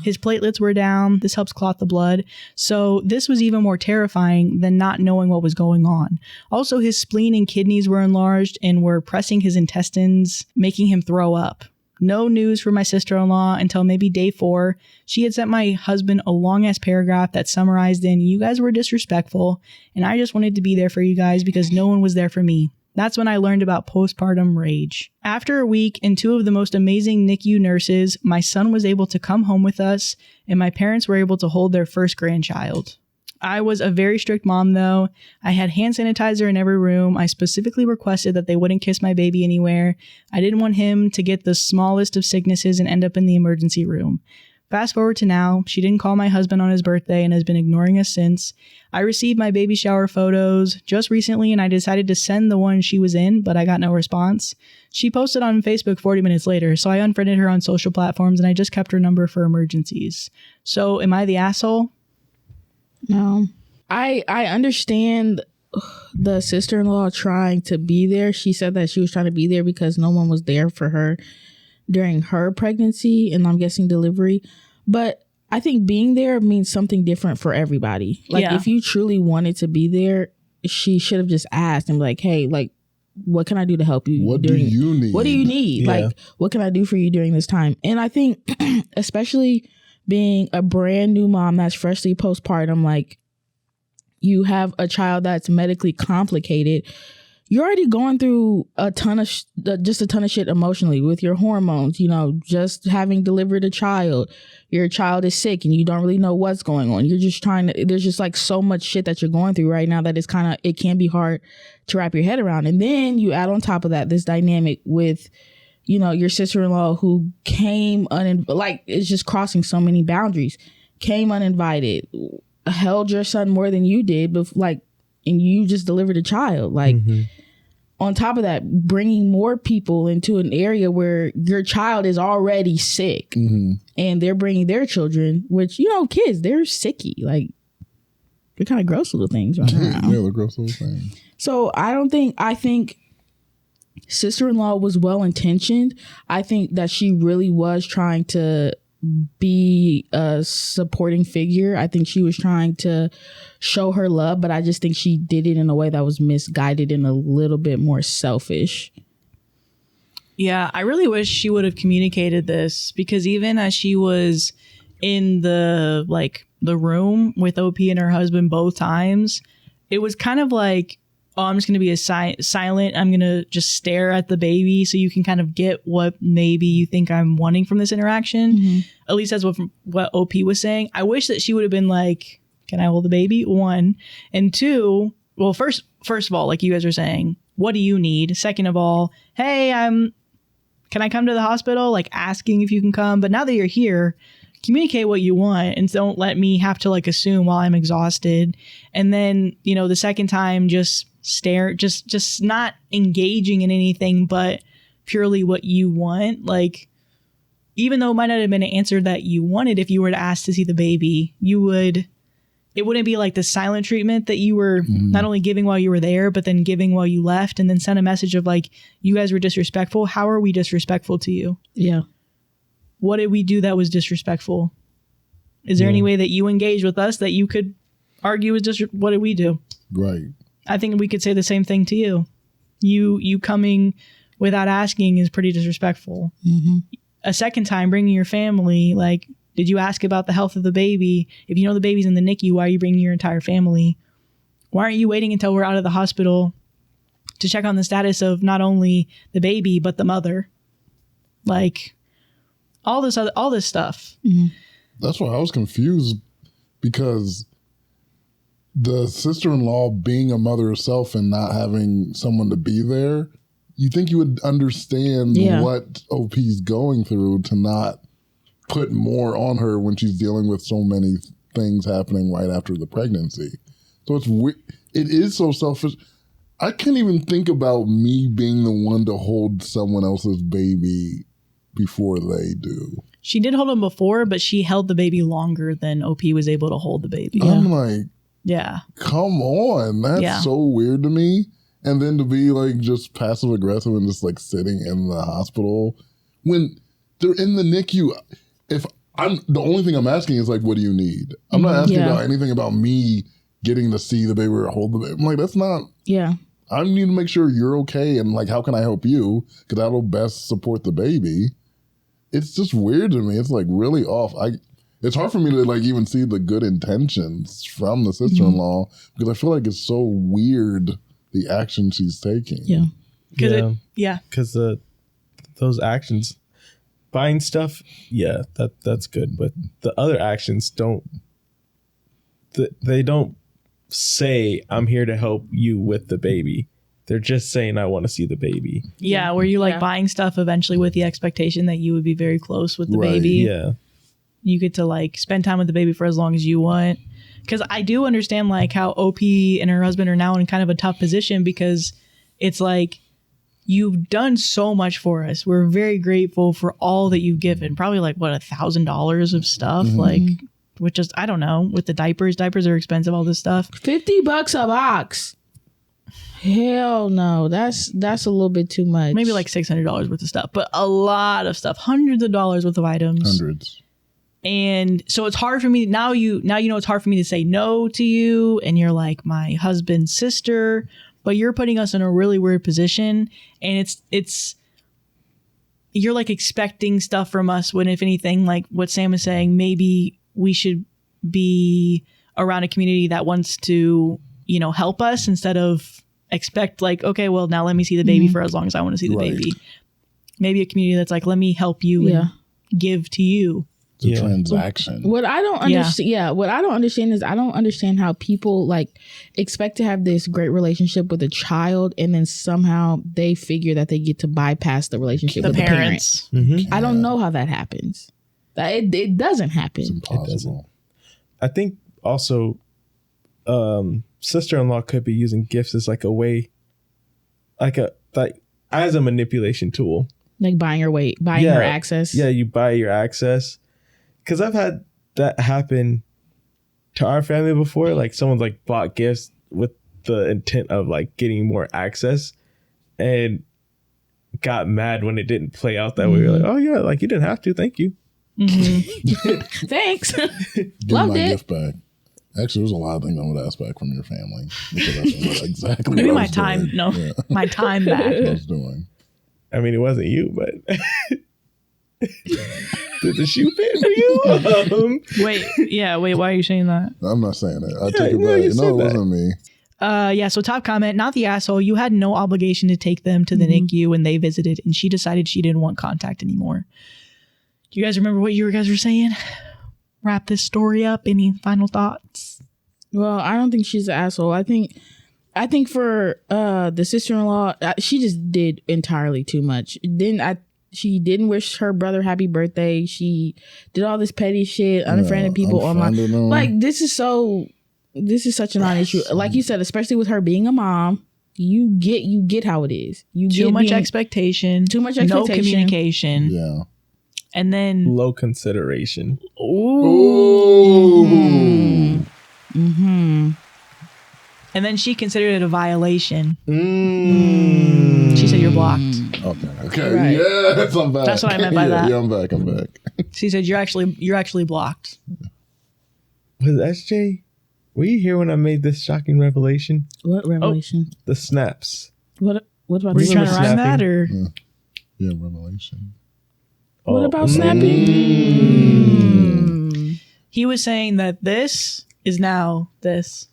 His platelets were down. This helps clot the blood. So this was even more terrifying than not knowing what was going on. Also, his spleen and kidneys were enlarged and were pressing his intestines, making him throw up. No news from my sister-in-law until maybe day 4. She had sent my husband a long-ass paragraph that summarized in, "You guys were disrespectful, and I just wanted to be there for you guys because no one was there for me." That's when I learned about postpartum rage. After a week and 2 of the most amazing NICU nurses, my son was able to come home with us, and my parents were able to hold their first grandchild. I was a very strict mom, though. I had hand sanitizer in every room. I specifically requested that they wouldn't kiss my baby anywhere. I didn't want him to get the smallest of sicknesses and end up in the emergency room. Fast forward to now, she didn't call my husband on his birthday and has been ignoring us since. I received my baby shower photos just recently and I decided to send the one she was in, but I got no response. She posted on Facebook 40 minutes later, so I unfriended her on social platforms and I just kept her number for emergencies. So am I the asshole?
No. I understand the sister-in-law trying to be there. She said that she was trying to be there because no one was there for her during her pregnancy and I'm guessing delivery. But I think being there means something different for everybody. Like if you truly wanted to be there, she should have just asked and be like, "Hey, like, what can I do to help you?
What do you need?
What do you need?
Yeah.
Like, what can I do for you during this time?" And I think especially being a brand new mom that's freshly postpartum, like you have a child that's medically complicated, you're already going through a ton of shit emotionally with your hormones, you know, just having delivered a child, your child is sick and you don't really know what's going on. You're just there's just like so much shit that you're going through right now that it can be hard to wrap your head around. And then you add on top of that, this dynamic with, you know, your sister-in-law who came it's just crossing so many boundaries, came uninvited, held your son more than you did, but and you just delivered a child. Like, on top of that, bringing more people into an area where your child is already sick and they're bringing their children, which, you know, kids, they're sicky. Like, they're kind of gross little things right now.
Yeah, they're gross little things.
So I think sister-in-law was well-intentioned. I think that she really was trying to be a supporting figure. I think she was trying to show her love, but I just think she did it in a way that was misguided and a little bit more selfish.
Yeah, I really wish she would have communicated this, because even as she was in the room with OP and her husband both times, it was kind of like, oh, I'm just going to be silent. I'm going to just stare at the baby so you can kind of get what maybe you think I'm wanting from this interaction. Mm-hmm. At least that's what OP was saying. I wish that she would have been like, can I hold the baby? 1. And 2, well, first of all, like you guys were saying, what do you need? Second of all, hey, can I come to the hospital? Like asking if you can come. But now that you're here, communicate what you want and don't let me have to like assume while I'm exhausted. And then, the second time, just stare, just not engaging in anything but purely what you want. Like, even though it might not have been an answer that you wanted, if you were to ask to see the baby, it wouldn't be like the silent treatment that you were not only giving while you were there, but then giving while you left, and then send a message of like, you guys were disrespectful. How are we disrespectful to you? Yeah. What did we do that was disrespectful? Is there any way that you engaged with us that you could argue was what did we do? Right. I think we could say the same thing to you. You coming without asking is pretty disrespectful. Mm-hmm. A second time, bringing your family, like, did you ask about the health of the baby? If you know the baby's in the NICU, why are you bringing your entire family? Why aren't you waiting until we're out of the hospital to check on the status of not only the baby, but the mother? Like, all this stuff. Mm-hmm.
That's why I was confused, because the sister-in-law being a mother herself and not having someone to be there, you think you would understand what OP's going through to not put more on her when she's dealing with so many things happening right after the pregnancy. So it is so selfish. I can't even think about me being the one to hold someone else's baby before they do.
She did hold him before, but she held the baby longer than OP was able to hold the baby.
I'm like, come on. That's so weird to me. And then to be like just passive aggressive and just like sitting in the hospital when they're in the NICU. The only thing I'm asking is like, what do you need? I'm not asking about anything about me getting to see the baby or hold the baby. I'm like, that's not. Yeah. I need to make sure you're okay, and like, how can I help you? Because that'll best support the baby. It's just weird to me. It's like really off. It's hard for me to like even see the good intentions from the sister-in-law because I feel like it's so weird the action she's taking. Yeah.
Because those actions. Buying stuff, that's good. But the other actions they don't say, I'm here to help you with the baby. They're just saying, I want to see the baby.
Yeah, where you buying stuff eventually with the expectation that you would be very close with the baby. Yeah. You get to like spend time with the baby for as long as you want. Because I do understand like how OP and her husband are now in kind of a tough position, because it's like, you've done so much for us. We're very grateful for all that you've given. Probably like $1,000 of stuff, like, which is, I don't know, with the diapers are expensive, all this stuff.
$50 a box. Hell no, that's a little bit too much.
Maybe like $600 worth of stuff, but a lot of stuff, hundreds of dollars worth of items. Hundreds. And so it's hard for me now. You know it's hard for me to say no to you, and you're like my husband's sister. But you're putting us in a really weird position, and it's you're like expecting stuff from us when, if anything, like what Sam is saying, maybe we should be around a community that wants to, help us instead of expect like, okay, well, now let me see the baby for as long as I want to see the baby. Maybe a community that's like, let me help you and give to you.
It's a transaction.
What I don't understand, what I don't understand is I don't understand how people like expect to have this great relationship with a child, and then somehow they figure that they get to bypass the relationship with the parents. I don't know how that happens. It doesn't happen.
It's impossible.
I think also, sister-in-law could be using gifts as like a way, as a manipulation tool.
Like buying her access.
Yeah, you buy your access. Because I've had that happen to our family before. Like someone's like bought gifts with the intent of like getting more access. And got mad when it didn't play out that way. We're like, oh yeah, like you didn't have to. Thank you.
Thanks.
Give
Loved
my
it.
gift back. Actually, there's a lot of things I would ask back from your family. Because that's exactly
Maybe
what I
my
was
time.
doing.
No,
Yeah,
my time back.
that's what I was doing.
I mean, it wasn't you, but did the shoe fit for you?
Wait. Why are you saying that?
I'm not saying it. I take it
no, you
back.
said
No, it
that.
wasn't me.
Yeah, so top comment, not the asshole. You had no obligation to take them to the NICU when they visited, and she decided she didn't want contact anymore. Do you guys remember what you guys were saying? Wrap this story up. Any final thoughts?
Well, I don't think she's an asshole. I think for the sister-in-law, she just did entirely too much. She didn't wish her brother happy birthday. She did all this petty shit, unfriended people online.
unfriended them.
Like this is such a non-issue. Like you said, especially with her being a mom, you get how it is. You
Too
get
much
being-
expectation.
Too much
No
expectation.
communication.
Yeah.
And then,
Low consideration.
Ooh.
and then she considered it a violation. She said you're blocked.
Okay.
Right.
Yes, I'm back.
That's what I meant by that.
Yeah, I'm back.
She said you're actually blocked.
Was SJ? Were you here when I made this shocking revelation?
What revelation?
The snaps.
What about
Were you
the
trying to rhyme
snapping?
that or?
Yeah, revelation.
What
Oh,
about snapping?
He was saying that this is now this.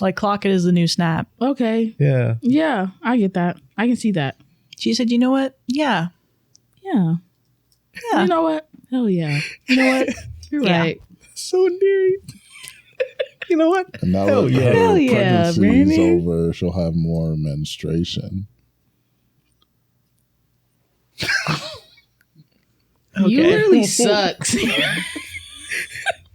Like clock it is the new snap.
Okay.
Yeah.
Yeah, I get that. I can see that.
She said, you know what? Yeah.
Yeah.
Yeah.
You know what? Hell yeah.
You know what?
You're
Yeah.
right.
So endearing. You know what?
And now
Hell
that
yeah.
her
Hell yeah,
pregnancy is
Brandon.
over, she'll have more menstruation.
You literally sucks.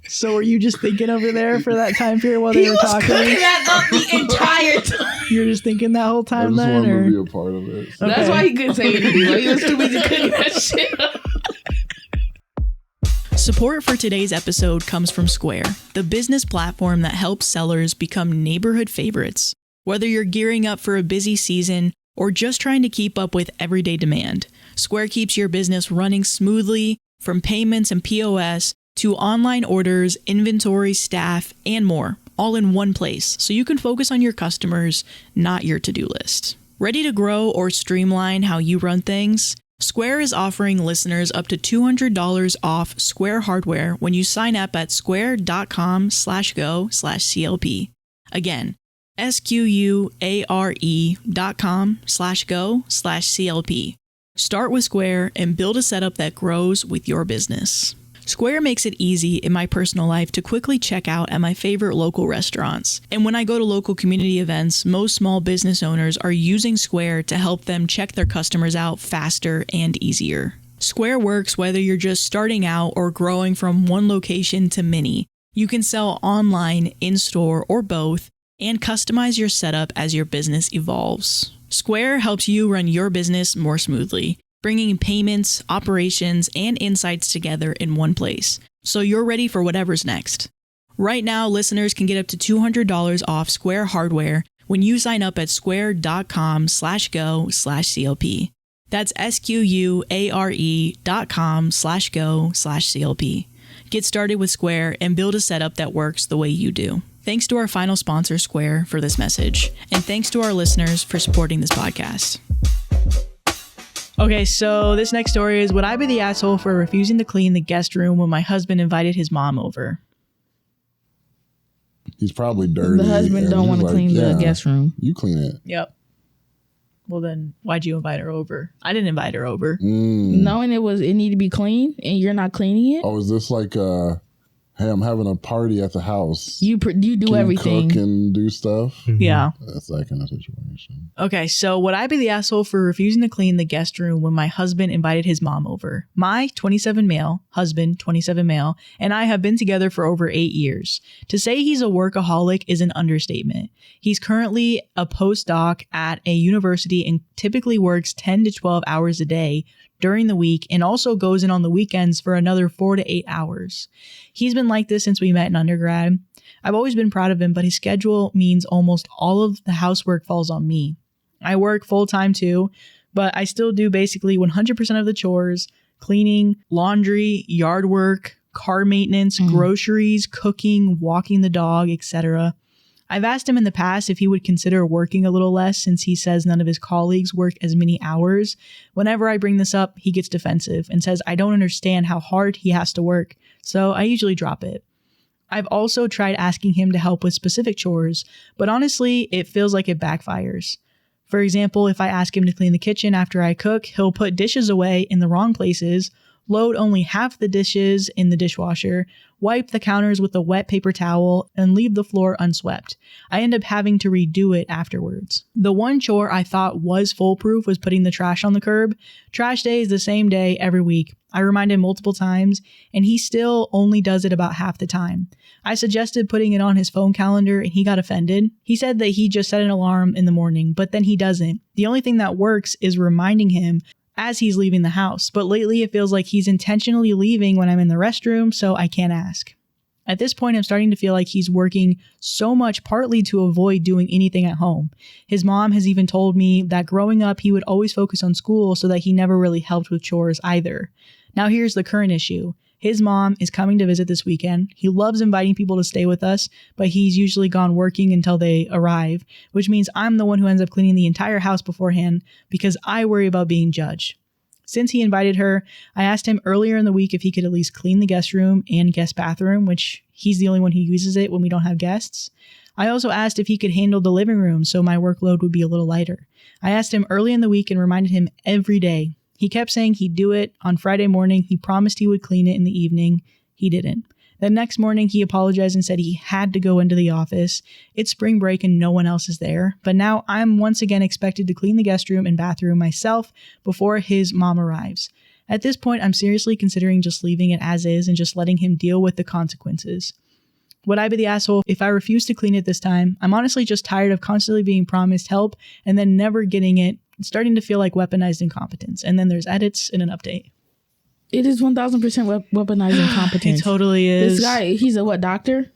So were you just thinking over there for that time period while they were talking?
that up the entire time.
You were just thinking that whole
I
time
just
then?
wanted
Or?
to be a part of it. So.
That's why he couldn't say anything. Like, he was too busy cooking that shit up.
Support for today's episode comes from Square, the business platform that helps sellers become neighborhood favorites. Whether you're gearing up for a busy season or just trying to keep up with everyday demand, Square keeps your business running smoothly, from payments and POS to online orders, inventory, staff, and more, all in one place, so you can focus on your customers, not your to-do list. Ready to grow or streamline how you run things? Square is offering listeners up to $200 off Square hardware when you sign up at square.com/go/CLP. Again, SQUARE.com/go/CLP. Start with Square and build a setup that grows with your business. Square makes it easy in my personal life to quickly check out at my favorite local restaurants. And when I go to local community events, most small business owners are using Square to help them check their customers out faster and easier. Square works whether you're just starting out or growing from one location to many. You can sell online, in-store, or both, and customize your setup as your business evolves. Square helps you run your business more smoothly, bringing payments, operations, and insights together in one place, so you're ready for whatever's next. Right now, listeners can get up to $200 off Square hardware when you sign up at square.com/go/CLP. That's SQUARE.com/go/CLP. Get started with Square and build a setup that works the way you do. Thanks to our final sponsor, Square, for this message, and thanks to our listeners for supporting this podcast. Okay, so this next story is, would I be the asshole for refusing to clean the guest room when my husband invited his mom over?
He's probably dirty.
The husband
and
don't
he's
want to
like,
clean the
yeah,
guest room.
You clean it.
Yep. Well then, why'd you invite her over? I didn't invite her over.
Knowing it needed to be clean and you're not cleaning it.
Oh, is this like hey, I'm having a party at the house.
You do
Can
everything.
You cook and do stuff.
Yeah.
That's that kind of situation.
Okay, so would I be the asshole for refusing to clean the guest room when my husband invited his mom over? My 27 male, husband 27 male, and I have been together for over 8 years. To say he's a workaholic is an understatement. He's currently a postdoc at a university and typically works 10 to 12 hours a day during the week and also goes in on the weekends for another 4 to 8 hours. He's been like this since we met in undergrad. I've always been proud of him, but his schedule means almost all of the housework falls on me. I work full time too, but I still do basically 100% of the chores: cleaning, laundry, yard work, car maintenance, groceries, cooking, walking the dog, etc. I've asked him in the past if he would consider working a little less since he says none of his colleagues work as many hours. Whenever I bring this up, he gets defensive and says I don't understand how hard he has to work, so I usually drop it. I've also tried asking him to help with specific chores, but honestly, it feels like it backfires. For example, if I ask him to clean the kitchen after I cook, he'll put dishes away in the wrong places, load only half the dishes in the dishwasher, wipe the counters with a wet paper towel, and leave the floor unswept. I end up having to redo it afterwards. The one chore I thought was foolproof was putting the trash on the curb. Trash day is the same day every week. I remind him multiple times, and he still only does it about half the time. I suggested putting it on his phone calendar, and he got offended. He said that he just set an alarm in the morning, but then he doesn't. The only thing that works is reminding him as he's leaving the house, but lately it feels like he's intentionally leaving when I'm in the restroom, so I can't ask. At this point, I'm starting to feel like he's working so much partly to avoid doing anything at home. His mom has even told me that growing up, he would always focus on school so that he never really helped with chores either. Now here's the current issue. His mom is coming to visit this weekend. He loves inviting people to stay with us, but he's usually gone working until they arrive, which means I'm the one who ends up cleaning the entire house beforehand because I worry about being judged. Since he invited her, I asked him earlier in the week if he could at least clean the guest room and guest bathroom, which he's the only one who uses it when we don't have guests. I also asked if he could handle the living room so my workload would be a little lighter. I asked him early in the week and reminded him every day. He kept saying he'd do it. On Friday morning, he promised he would clean it in the evening. He didn't. The next morning, he apologized and said he had to go into the office. It's spring break and no one else is there. But now I'm once again expected to clean the guest room and bathroom myself before his mom arrives. At this point, I'm seriously considering just leaving it as is and just letting him deal with the consequences. Would I be the asshole if I refuse to clean it this time? I'm honestly just tired of constantly being promised help and then never getting it. It's starting to feel like weaponized incompetence. And then there's edits and an update.
It is 1000% weaponized incompetence.
It totally is.
This guy, he's a what, doctor?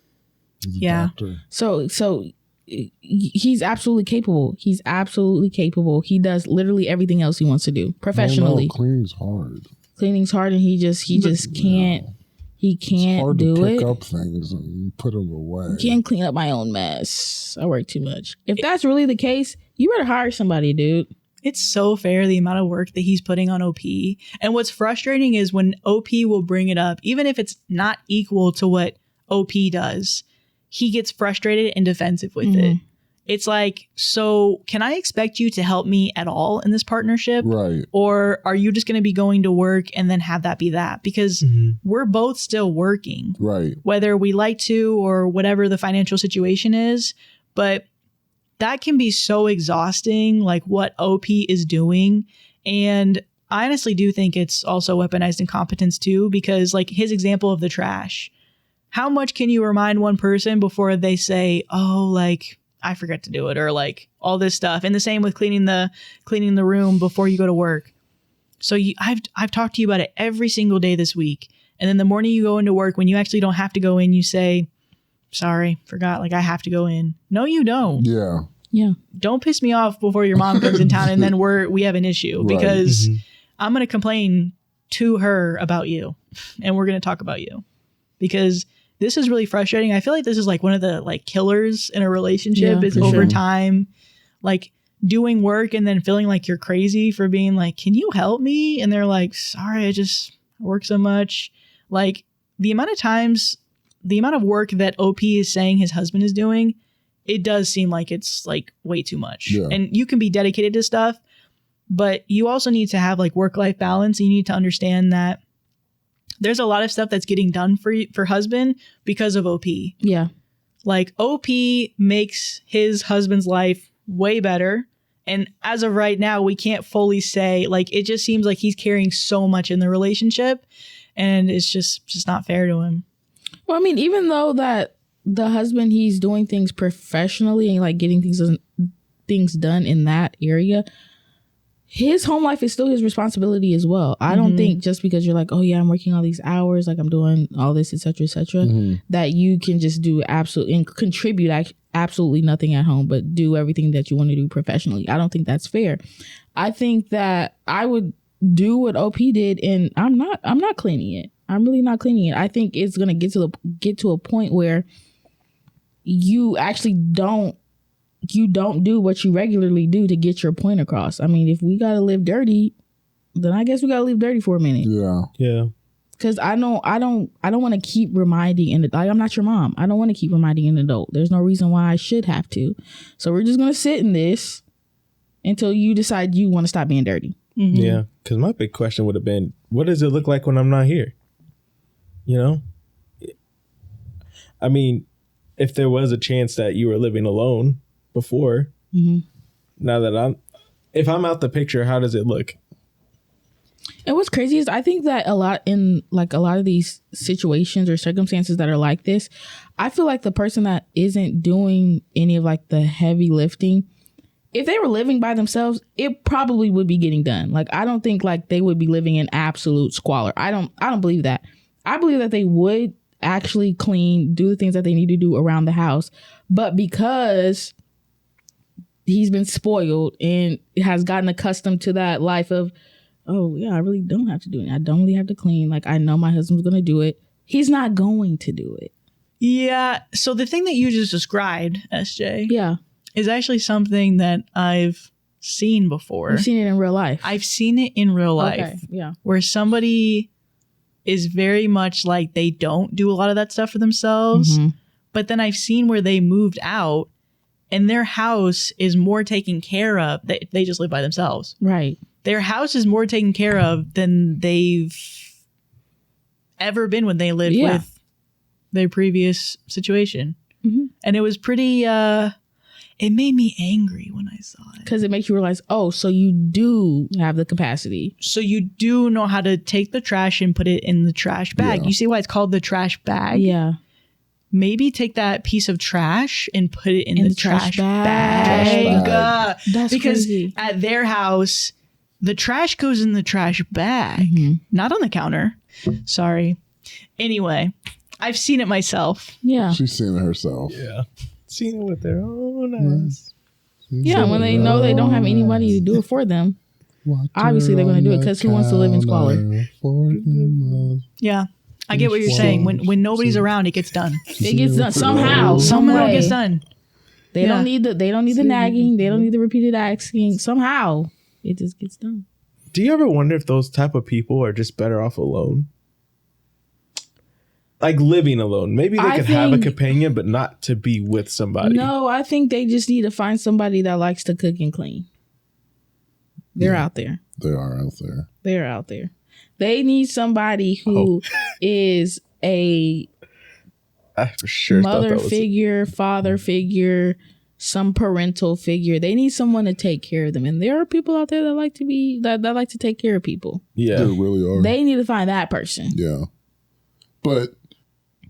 He's a
Yeah.
doctor.
So he's absolutely capable. He's absolutely capable. He does literally everything else he wants to do professionally.
No, cleaning's hard.
Cleaning's hard, and he just can't. He
It's
can't
hard
do
to pick
it.
up things and put them away.
Can't clean up my own mess. I work too much. If that's really the case, you better hire somebody, dude.
It's so fair, the amount of work that he's putting on OP. And what's frustrating is when OP will bring it up, even if it's not equal to what OP does, he gets frustrated and defensive with it. It's like, so can I expect you to help me at all in this partnership?
Right.
Or are you just going to be going to work and then have that be that? Because we're both still working,
Right.
whether we like to or whatever the financial situation is. But that can be so exhausting, like what OP is doing. And I honestly do think it's also weaponized incompetence too, because like his example of the trash, how much can you remind one person before they say, oh, like I forgot to do it, or like all this stuff. And the same with cleaning the room before you go to work. So I've talked to you about it every single day this week. And then the morning you go into work, when you actually don't have to go in, you say, sorry, forgot, like I have to go in. No, you don't.
Yeah.
Yeah.
Don't piss me off before your mom comes in town and then we have an issue,
Right.
because I'm going to complain to her about you and we're going to talk about you, because this is really frustrating. I feel like this is like one of the like killers in a relationship,
Yeah,
is
for
over
sure.
time, like doing work and then feeling like you're crazy for being like, can you help me? And they're like, sorry, I just work so much. Like the amount of work that OP is saying his husband is doing, it does seem like it's like way too much.
Yeah.
And you can be dedicated to stuff, but you also need to have like work-life balance. You need to understand that there's a lot of stuff that's getting done for husband because of OP.
Yeah.
Like OP makes his husband's life way better. And as of right now, we can't fully say, like, it just seems like he's carrying so much in the relationship, and it's just not fair to him.
Well, I mean, even though that the husband, he's doing things professionally and like getting things done in that area, his home life is still his responsibility as well. I don't think just because you're like, oh yeah, I'm working all these hours, like I'm doing all this, etc., that you can just do and contribute absolutely nothing at home, but do everything that you want to do professionally. I don't think that's fair. I think that I would do what OP did, and I'm not cleaning it. I'm really not cleaning it. I think it's gonna get to a point where you actually don't do what you regularly do to get your point across. I mean, if we gotta live dirty, then I guess we gotta live dirty for a minute.
Yeah.
Because I don't want to keep reminding I'm not your mom. I don't want to keep reminding an adult. There's no reason why I should have to. So we're just gonna sit in this until you decide you want to stop being dirty.
Yeah. Because my big question would have been, what does it look like when I'm not here? You know? I mean, if there was a chance that you were living alone before, now that if I'm out the picture, how does it look?
And what's crazy is I think that a lot of these situations or circumstances that are like this, I feel like the person that isn't doing any of like the heavy lifting, if they were living by themselves, it probably would be getting done. Like, I don't think like they would be living in absolute squalor. I don't believe that. I believe that they would actually clean, do the things that they need to do around the house. But because he's been spoiled and has gotten accustomed to that life of, oh yeah, I really don't have to do it. I don't really have to clean. Like, I know my husband's going to do it. He's not going to do it.
Yeah. So the thing that you just described, SJ, is actually something that I've seen before.
You've seen it in real life.
I've seen it in real life.
Okay. Yeah.
Where somebody is very much like they don't do a lot of that stuff for themselves. But then I've seen where they moved out and their house is more taken care of. They just live by themselves.
Right.
Their house is more taken care of than they've ever been when they lived with their previous situation. And it was pretty, it made me angry when I saw it.
Because it makes you realize, oh, so you do have the capacity.
So you do know how to take the trash and put it in the trash bag. You see why it's called the trash bag?
Yeah.
Maybe take that piece of trash and put it in the trash bag.
That's
because
crazy.
At their house, the trash goes in the trash bag, not on the counter. Sorry. Anyway, I've seen it myself.
Yeah.
She's seen it herself.
Yeah. Seen it with their own eyes.
Yeah, when they know they don't have anybody to do it for them, obviously they're going to do it because who wants to live in squalor?
Yeah. I get what you're saying. When nobody's around, it gets done.
It gets done somehow.
Somehow it gets done.
They don't need the nagging. They don't need the repeated asking. Somehow it just gets done.
Do you ever wonder if those type of people are just better off alone? Like living alone. Maybe they could have a companion, but not to be with somebody.
No, I think they just need to find somebody that likes to cook and clean. They're out there.
They are out there.
They're out there. They need somebody who is a
for sure
mother figure, father figure, some parental figure. They need someone to take care of them. And there are people out there that like to that like to take care of people.
Yeah.
They really are.
They need to find that person.
Yeah. But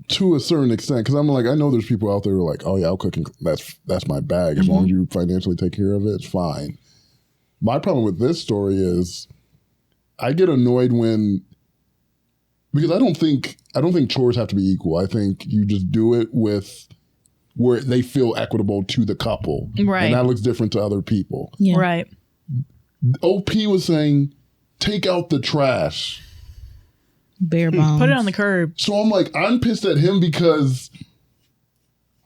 to a certain extent, because I'm like, I know there's people out there who are like, oh yeah, I'll cook and that's my bag. As long as you financially take care of it, it's fine. My problem with this story is I get annoyed because I don't think chores have to be equal. I think you just do it with where they feel equitable to the couple.
Right.
And that looks different to other people.
Yeah.
Right.
OP was saying, take out the trash.
Bare bones.
Put it on the curb.
So I'm like, I'm pissed at him because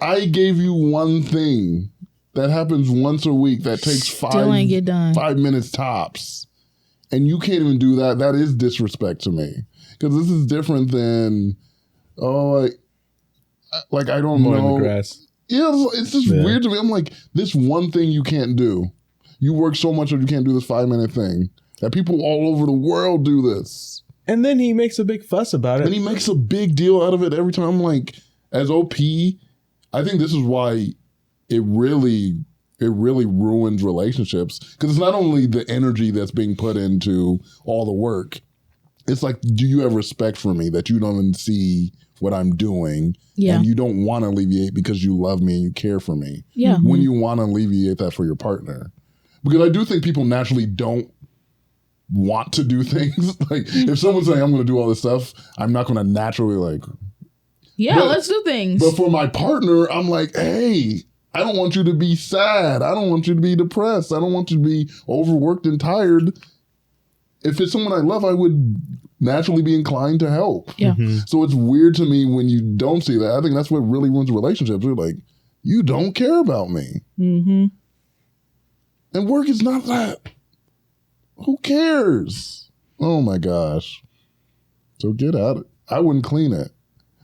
I gave you one thing that happens once a week that takes
Still ain't get done.
5 minutes tops. And you can't even do that. That is disrespect to me. Because this is different than, I don't
Mowing
know.
the grass.
Yeah, it's just weird to me. I'm like, this one thing you can't do. You work so much that you can't do this 5-minute thing. That people all over the world do this.
And then he makes a big fuss about it.
And he makes a big deal out of it every time. I'm like, as OP, I think this is why it really ruins relationships. Because it's not only the energy that's being put into all the work. It's like, do you have respect for me that you don't even see what I'm doing?
Yeah.
And you don't want to alleviate because you love me and you care for me.
Yeah.
When you want to alleviate that for your partner. Because I do think people naturally don't want to do things. Like if someone's saying I'm going to do all this stuff, I'm not going to naturally like.
Yeah, let's do things.
But for my partner, I'm like, hey, I don't want you to be sad. I don't want you to be depressed. I don't want you to be overworked and tired. If it's someone I love, I would naturally be inclined to help.
Yeah.
So it's weird to me when you don't see that. I think that's what really ruins relationships. You're like, you don't care about me.
Mm-hmm.
And work is not that. Who cares? Oh my gosh. So get at it. I wouldn't clean it.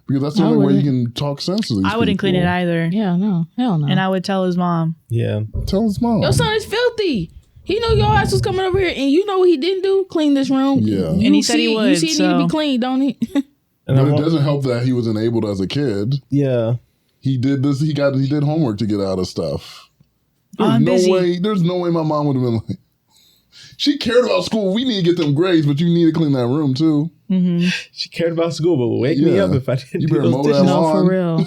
Because that's the only way you can talk sense to these
I wouldn't clean it either.
Yeah, no. Hell no.
And I would tell his mom.
Yeah.
Tell his mom.
Your son is filthy. He knew your ass was coming over here, and you know what he didn't do? Clean this room.
Yeah.
And he said he would,
You see it need to be clean, don't he?
And
But it doesn't help that he was enabled as a kid.
Yeah.
He did this. He did homework to get out of stuff.
I'm busy.
There's no way my mom would have been like, she cared about school. We need to get them grades, but you need to clean that room too.
Mm-hmm.
She cared about school, but wake me up if I didn't
You
do
better
those
mow that
dishes.
No,
lawn.
for real.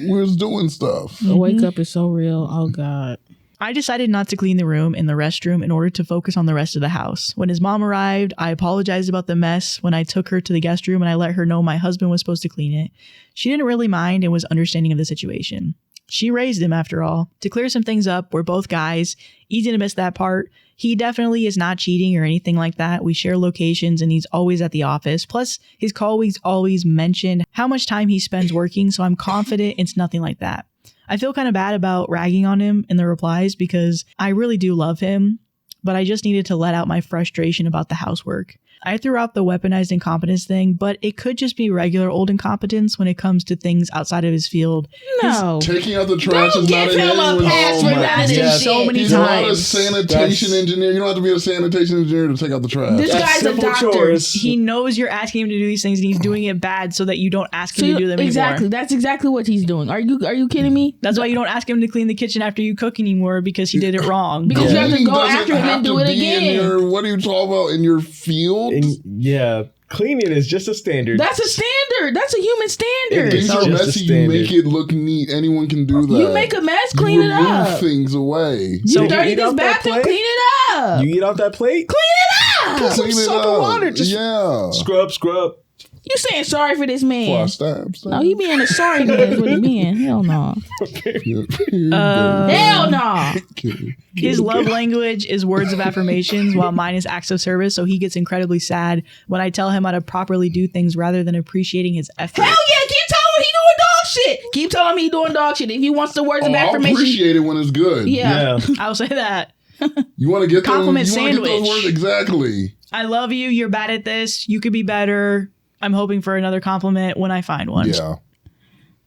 We was doing stuff.
The wake up is so real. Oh, God.
I decided not to clean the room in the restroom in order to focus on the rest of the house. When his mom arrived, I apologized about the mess when I took her to the guest room and I let her know my husband was supposed to clean it. She didn't really mind and was understanding of the situation. She raised him, after all. To clear some things up, we're both guys. Easy to miss that part. He definitely is not cheating or anything like that. We share locations and he's always at the office. Plus, his colleagues always mention how much time he spends working, so I'm confident it's nothing like that. I feel kind of bad about ragging on him in the replies because I really do love him, but I just needed to let out my frustration about the housework. I threw out the weaponized incompetence thing, but it could just be regular old incompetence when it comes to things outside of his field.
No.
Taking out the trash
Don't
is not
give
in
him a
anyone's
pass
home.
for that
Yes.
So many
He's not a
times.
sanitation engineer. You don't have to be a sanitation engineer to take out the trash.
This
That's
guy's a
simple
doctor.
chores.
He knows you're asking him to do these things and he's doing it bad so that you don't ask him to do them
exactly.
anymore.
That's exactly what he's doing. Are you kidding me?
That's why you don't ask him to clean the kitchen after you cook anymore because he did it wrong.
Because you have to
Cleaning
go
doesn't
after him
have
and do
to
it
be in
again.
what are you talking about? In your field?
Yeah. Cleaning is just a standard.
That's a standard. That's a human standard.
It's
Things are
just a
messy. You
standard.
make it look neat. Anyone can do that.
You make a mess, clean
you
it
remove
up.
things away.
So
You dirty
you eat
this
off that
bathroom,
plate?
clean it up.
You eat off that plate?
Clean it up.
Put some
Clean it
soap and
up.
water. Just
Yeah.
scrub.
You saying sorry for this man?
Before I stab.
No, he being a sorry man is what he being. Hell no. Hell no.
His love language is words of affirmations while mine is acts of service, so he gets incredibly sad when I tell him how to properly do things rather than appreciating his effort.
Hell yeah, keep telling him he doing dog shit. Keep telling him he doing dog shit. If he wants the words of
I
affirmation.
appreciate it when it's good.
Yeah.
I'll say that.
You want to get
Compliment
those, you wanna get those
sandwich.
words exactly.
I love you. You're bad at this. You could be better. I'm hoping for another compliment when I find one.
Yeah.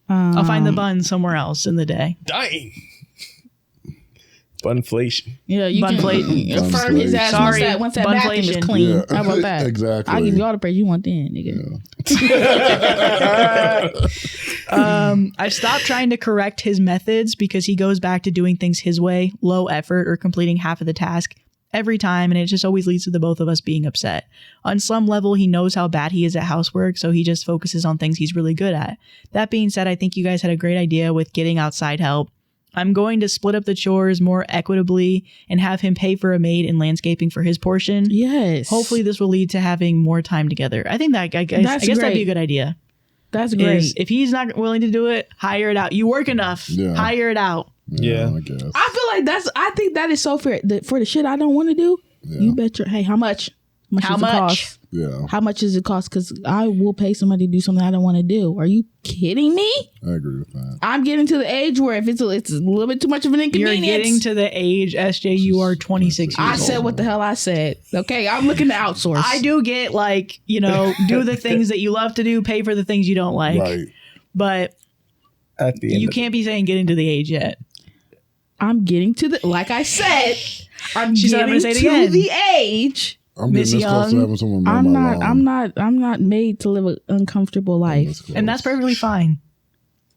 I'll find the bun somewhere else in the day.
Dying. Bunflation.
Yeah, you can
Bunflation.
affirm his ass
Sorry,
once that bathroom is
bunflation.
clean.
Yeah.
How about that?
Exactly.
I'll give you all the praise you want then, nigga.
I've stopped trying to correct his methods because he goes back to doing things his way, low effort, or completing half of the task every time, and it just always leads to the both of us being upset. On some level, he knows how bad he is at housework, so he just focuses on things he's really good at. That being said, I think you guys had a great idea with getting outside help. I'm going to split up the chores more equitably and have him pay for a maid and landscaping for his portion.
Yes.
Hopefully this will lead to having more time together. I think that I guess that'd be a
great.
good idea.
That's great.
Is if he's not willing to do it, hire it out. You work enough.
Yeah.
Hire it out.
Yeah.
I guess.
I feel like I think that is so fair. For the shit I don't want to do, you bet your, hey, how much?
How
does it
much?
cost?
Yeah.
How much does it cost? Because I will pay somebody to do something I don't want to do. Are you kidding me?
I agree with that.
I'm getting to the age where if it's a little bit too much of an
You're
inconvenience.
getting to the age, SJ, you are 26
I
years
said
old.
what the hell I said. Okay, I'm looking to outsource.
I do get like, do the things that you love to do, pay for the things you don't like.
Right.
But
At the end
you
of
can't be saying get into the age yet.
I'm getting to the, like I said, I'm
She said I'm
getting
gonna say it
to
again.
the age.
I'm
Miss
getting this close to
Young,
having someone mow my lawn.
I'm not made to live an uncomfortable life.
And that's perfectly fine.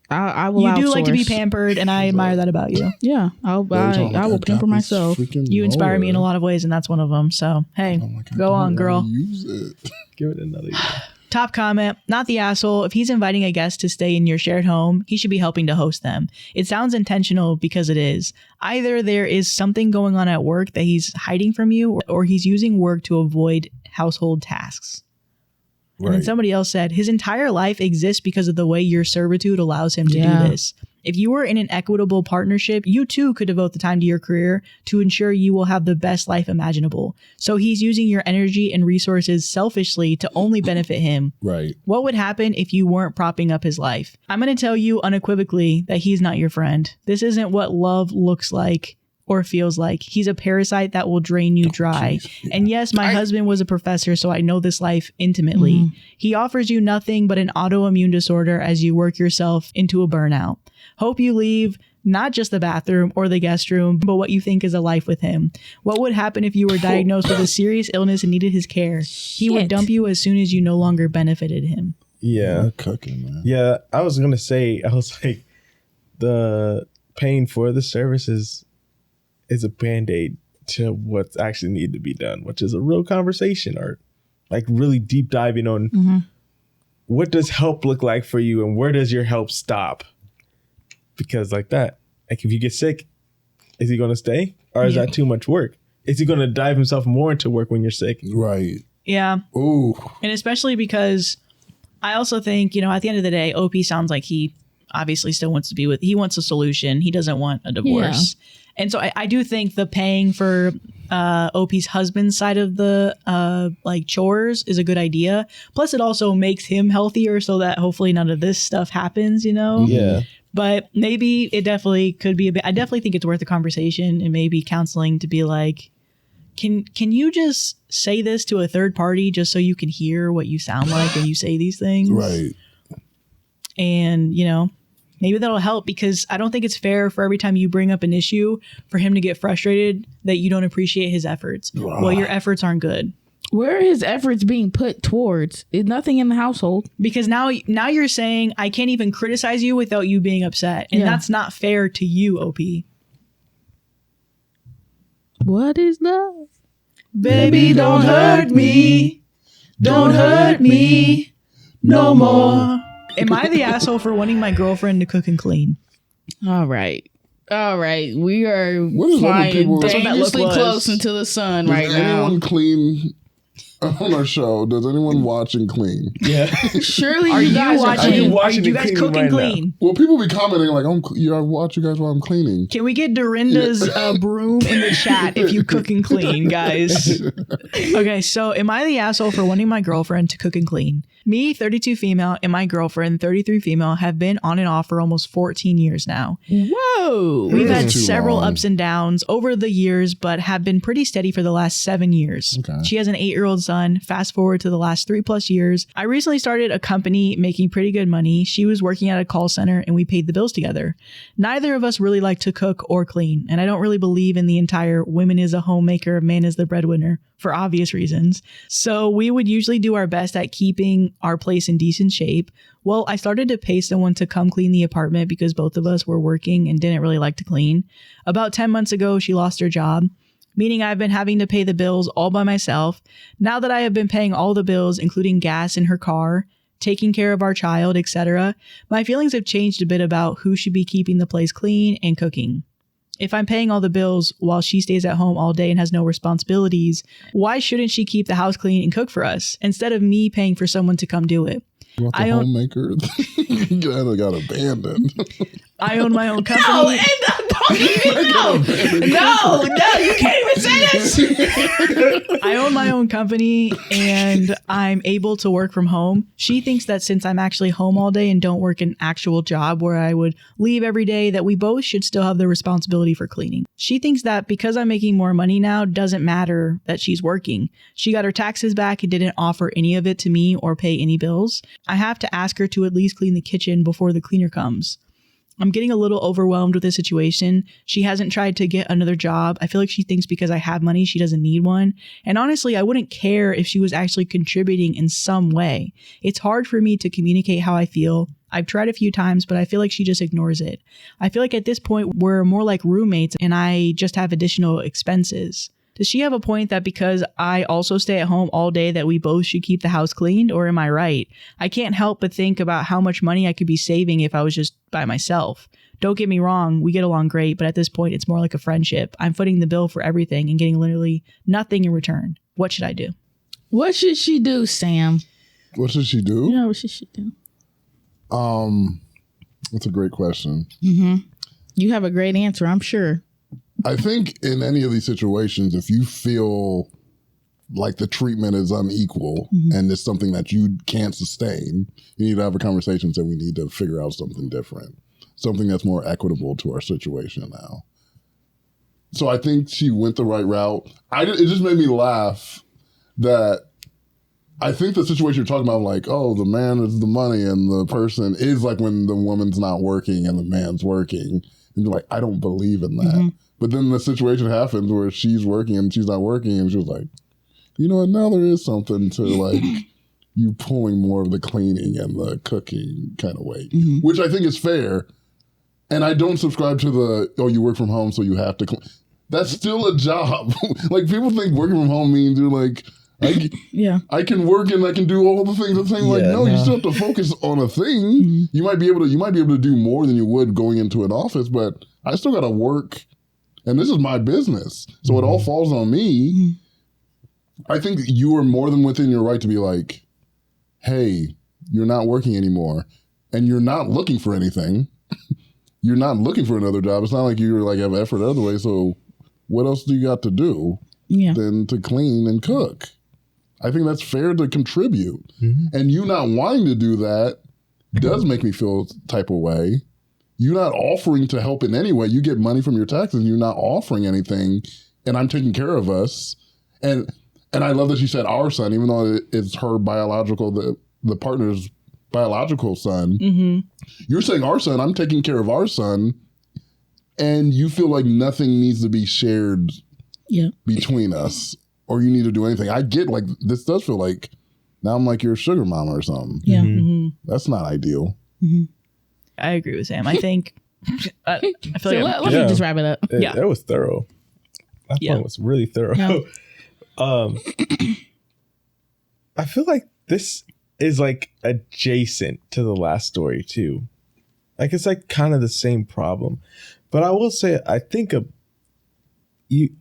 I will
You do like to be
outsource.
pampered, and I admire that about you.
Yeah, I will pamper myself.
You inspire me in a lot of ways, and that's one of them. So, hey,
Oh my God,
go on, girl.
Use it.
Give it another year.
Top comment, not the asshole. If he's inviting a guest to stay in your shared home, he should be helping to host them. It sounds intentional because it is. Either there is something going on at work that he's hiding from you, or he's using work to avoid household tasks.
Right.
And then somebody else said, his entire life exists because of the way your servitude allows him to do this. If you were in an equitable partnership, you too could devote the time to your career to ensure you will have the best life imaginable. So he's using your energy and resources selfishly to only benefit him.
Right.
What would happen if you weren't propping up his life? I'm going to tell you unequivocally that he's not your friend. This isn't what love looks like or feels like. He's a parasite that will drain you dry. And yes, my husband was a professor, so I know this life intimately. He offers you nothing but an autoimmune disorder as you work yourself into a burnout. Hope you leave not just the bathroom or the guest room, but what you think is a life with him. What would happen if you were diagnosed with a serious illness and needed his care? He would dump you as soon as you no longer benefited him.
Yeah.
Cooking, man.
Yeah. I was like, the paying for the services is a band-aid to what's actually needed to be done, which is a real conversation, or like really deep diving on what does help look like for you and where does your help stop? Because like if you get sick, is he going to stay, or is that too much work? Is he going to dive himself more into work when you're sick?
Right.
Yeah.
Ooh.
And especially because I also think, at the end of the day, OP sounds like he obviously still wants to be he wants a solution. He doesn't want a divorce. Yeah. And so I do think the paying for OP's husband's side of the chores is a good idea. Plus, it also makes him healthier so that hopefully none of this stuff happens,
Yeah.
But maybe it definitely could be I definitely think it's worth a conversation and maybe counseling to be like, can you just say this to a third party just so you can hear what you sound like when you say these things?
Right.
And, maybe that'll help, because I don't think it's fair for every time you bring up an issue for him to get frustrated that you don't appreciate his efforts. Well, your efforts aren't good.
Where are his efforts being put towards? Is nothing in the household?
Because now you're saying I can't even criticize you without you being upset. And that's not fair to you, OP.
What is love?
Baby, don't hurt me. Don't hurt me no more. Am I the asshole for wanting my girlfriend to cook and clean?
All right. We are
flying
dangerously close into the sun right now.
Does anyone clean on our show? Does anyone watch and clean?
Yeah.
Surely
are you guys watching?
Are
you guys cook and clean?
Well, people be commenting like, I watch you guys while I'm cleaning.
Can we get Dorinda's broom in the chat if you cook and clean, guys? Okay, so am I the asshole for wanting my girlfriend to cook and clean? Me, 32 female, and my girlfriend, 33 female, have been on and off for almost 14 years now.
Whoa.
We've had several ups and downs over the years, but have been pretty steady for the last 7 years. Okay. She has an 8-year-old son. Fast forward to the last 3+ years. I recently started a company making pretty good money. She was working at a call center and we paid the bills together. Neither of us really like to cook or clean. And I don't really believe in the entire women is a homemaker, man is the breadwinner, for obvious reasons. So we would usually do our best at keeping our place in decent shape. Well, I started to pay someone to come clean the apartment because both of us were working and didn't really like to clean. About 10 months ago, she lost her job, meaning I've been having to pay the bills all by myself. Now that I have been paying all the bills, including gas in her car, taking care of our child, etc., my feelings have changed a bit about who should be keeping the place clean and cooking. If I'm paying all the bills while she stays at home all day and has no responsibilities, why shouldn't she keep the house clean and cook for us instead of me paying for someone to come do it?
You want the homemaker? You got abandoned.
I own my own company. No, you can't even say this. I own my own company and I'm able to work from home. She thinks that since I'm actually home all day and don't work an actual job where I would leave every day, that we both should still have the responsibility for cleaning. She thinks that because I'm making more money now, doesn't matter that she's working. She got her taxes back and didn't offer any of it to me or pay any bills. I have to ask her to at least clean the kitchen before the cleaner comes. I'm getting a little overwhelmed with this situation. She hasn't tried to get another job. I feel like she thinks because I have money, she doesn't need one. And honestly, I wouldn't care if she was actually contributing in some way. It's hard for me to communicate how I feel. I've tried a few times, but I feel like she just ignores it. I feel like at this point, we're more like roommates and I just have additional expenses. Does she have a point that because I also stay at home all day that we both should keep the house cleaned, or am I right? I can't help but think about how much money I could be saving if I was just by myself. Don't get me wrong, we get along great, but at this point it's more like a friendship. I'm footing the bill for everything and getting literally nothing in return. What should I do?
What should she do, Sam?
What should she do?
You know what she should do.
That's a great question.
You have a great answer, I'm sure.
I think in any of these situations, if you feel like the treatment is unequal and it's something that you can't sustain, you need to have a conversation and say we need to figure out something different, something that's more equitable to our situation now. So I think she went the right route. It just made me laugh that I think the situation you're talking about, like, oh, the man is the money and the person is like when the woman's not working and the man's working. And you're like, I don't believe in that. But then the situation happens where she's working and she's not working, and she's like, you know what, now there is something to like you pulling more of the cleaning and the cooking kind of weight, which I think is fair. And I don't subscribe to the, oh, you work from home so you have to clean. That's still a job. Like, people think working from home means you're like, I can work and I can do all the things. I'm saying, like, no, you still have to focus on a thing. You might be able to do more than you would going into an office, but I still got to work. And this is my business. So it all falls on me. I think you are more than within your right to be like, hey, you're not working anymore. And you're not looking for anything. You're not looking for another job. It's not like you're like have effort other way. So what else do you got to do than to clean and cook? I think that's fair to contribute. And you not wanting to do that does make me feel type of way. You're not offering to help in any way. You get money from your taxes and you're not offering anything, and I'm taking care of us. And I love that she said our son, even though it's her biological, the partner's biological son. You're saying our son, I'm taking care of our son, and you feel like nothing needs to be shared between us, or you need to do anything. I get, like, this does feel like now I'm like your sugar mama or something. That's not ideal.
I agree with Sam. I think I feel
So
like
let me just wrap it up.
That was thorough. I thought it was really thorough. I feel like this is like adjacent to the last story too. Like, it's like kind of the same problem. But I will say, I think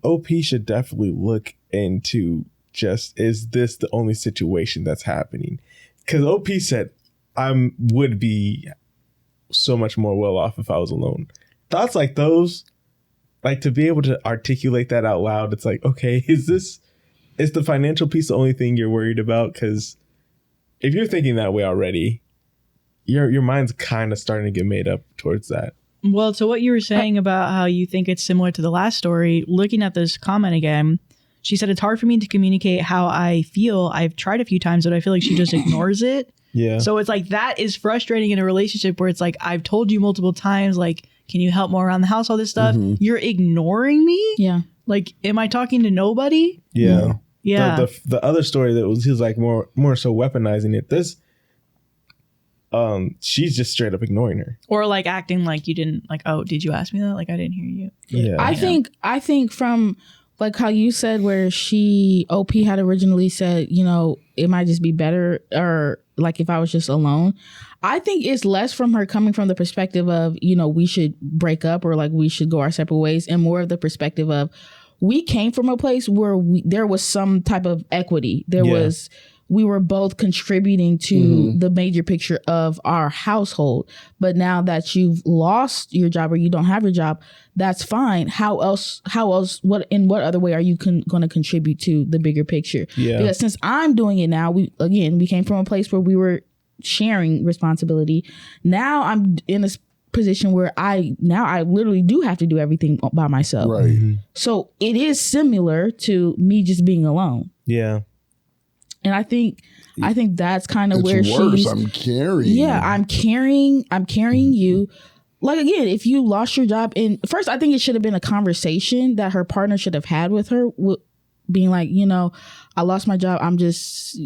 OP should definitely look into just, is this the only situation that's happening? Because OP said, I would be so much more well off if I was alone. Thoughts like those, like, to be able to articulate that out loud, it's like, okay, is the financial piece the only thing you're worried about? Because if you're thinking that way already, your mind's kind of starting to get made up towards that.
Well, to what you were saying about how you think it's similar to the last story, looking at this comment again, she said, it's hard for me to communicate how I feel. I've tried a few times, but I feel like she just ignores it.
Yeah.
So it's like, that is frustrating in a relationship where it's like, I've told you multiple times, like, can you help more around the house, all this stuff? You're ignoring me?
Yeah.
Like, am I talking to nobody?
Yeah.
Yeah.
The other story that he was like more so weaponizing it. This, she's just straight up ignoring her.
Or like acting like you didn't, like, oh, did you ask me that? Like, I didn't hear you.
Yeah.
I think from like how you said where OP had originally said, you know, it might just be better, or like if I was just alone. I think it's less from her coming from the perspective of, you know, we should break up or like we should go our separate ways, and more of the perspective of, we came from a place where there was some type of equity. We were both contributing to the major picture of our household. But now that you've lost your job or you don't have your job, that's fine. How else, in what other way are you going to contribute to the bigger picture?
Yeah.
Because since I'm doing it now, we came from a place where we were sharing responsibility. Now I'm in a position where I literally do have to do everything by myself.
Right.
So it is similar to me just being alone.
Yeah.
And I think that's kind of
It's
where
worse.
she's.
I'm carrying.
Yeah, I'm carrying you. Like, again, if you lost your job, and first, I think it should have been a conversation that her partner should have had with her, being like, you know, I lost my job. I'm just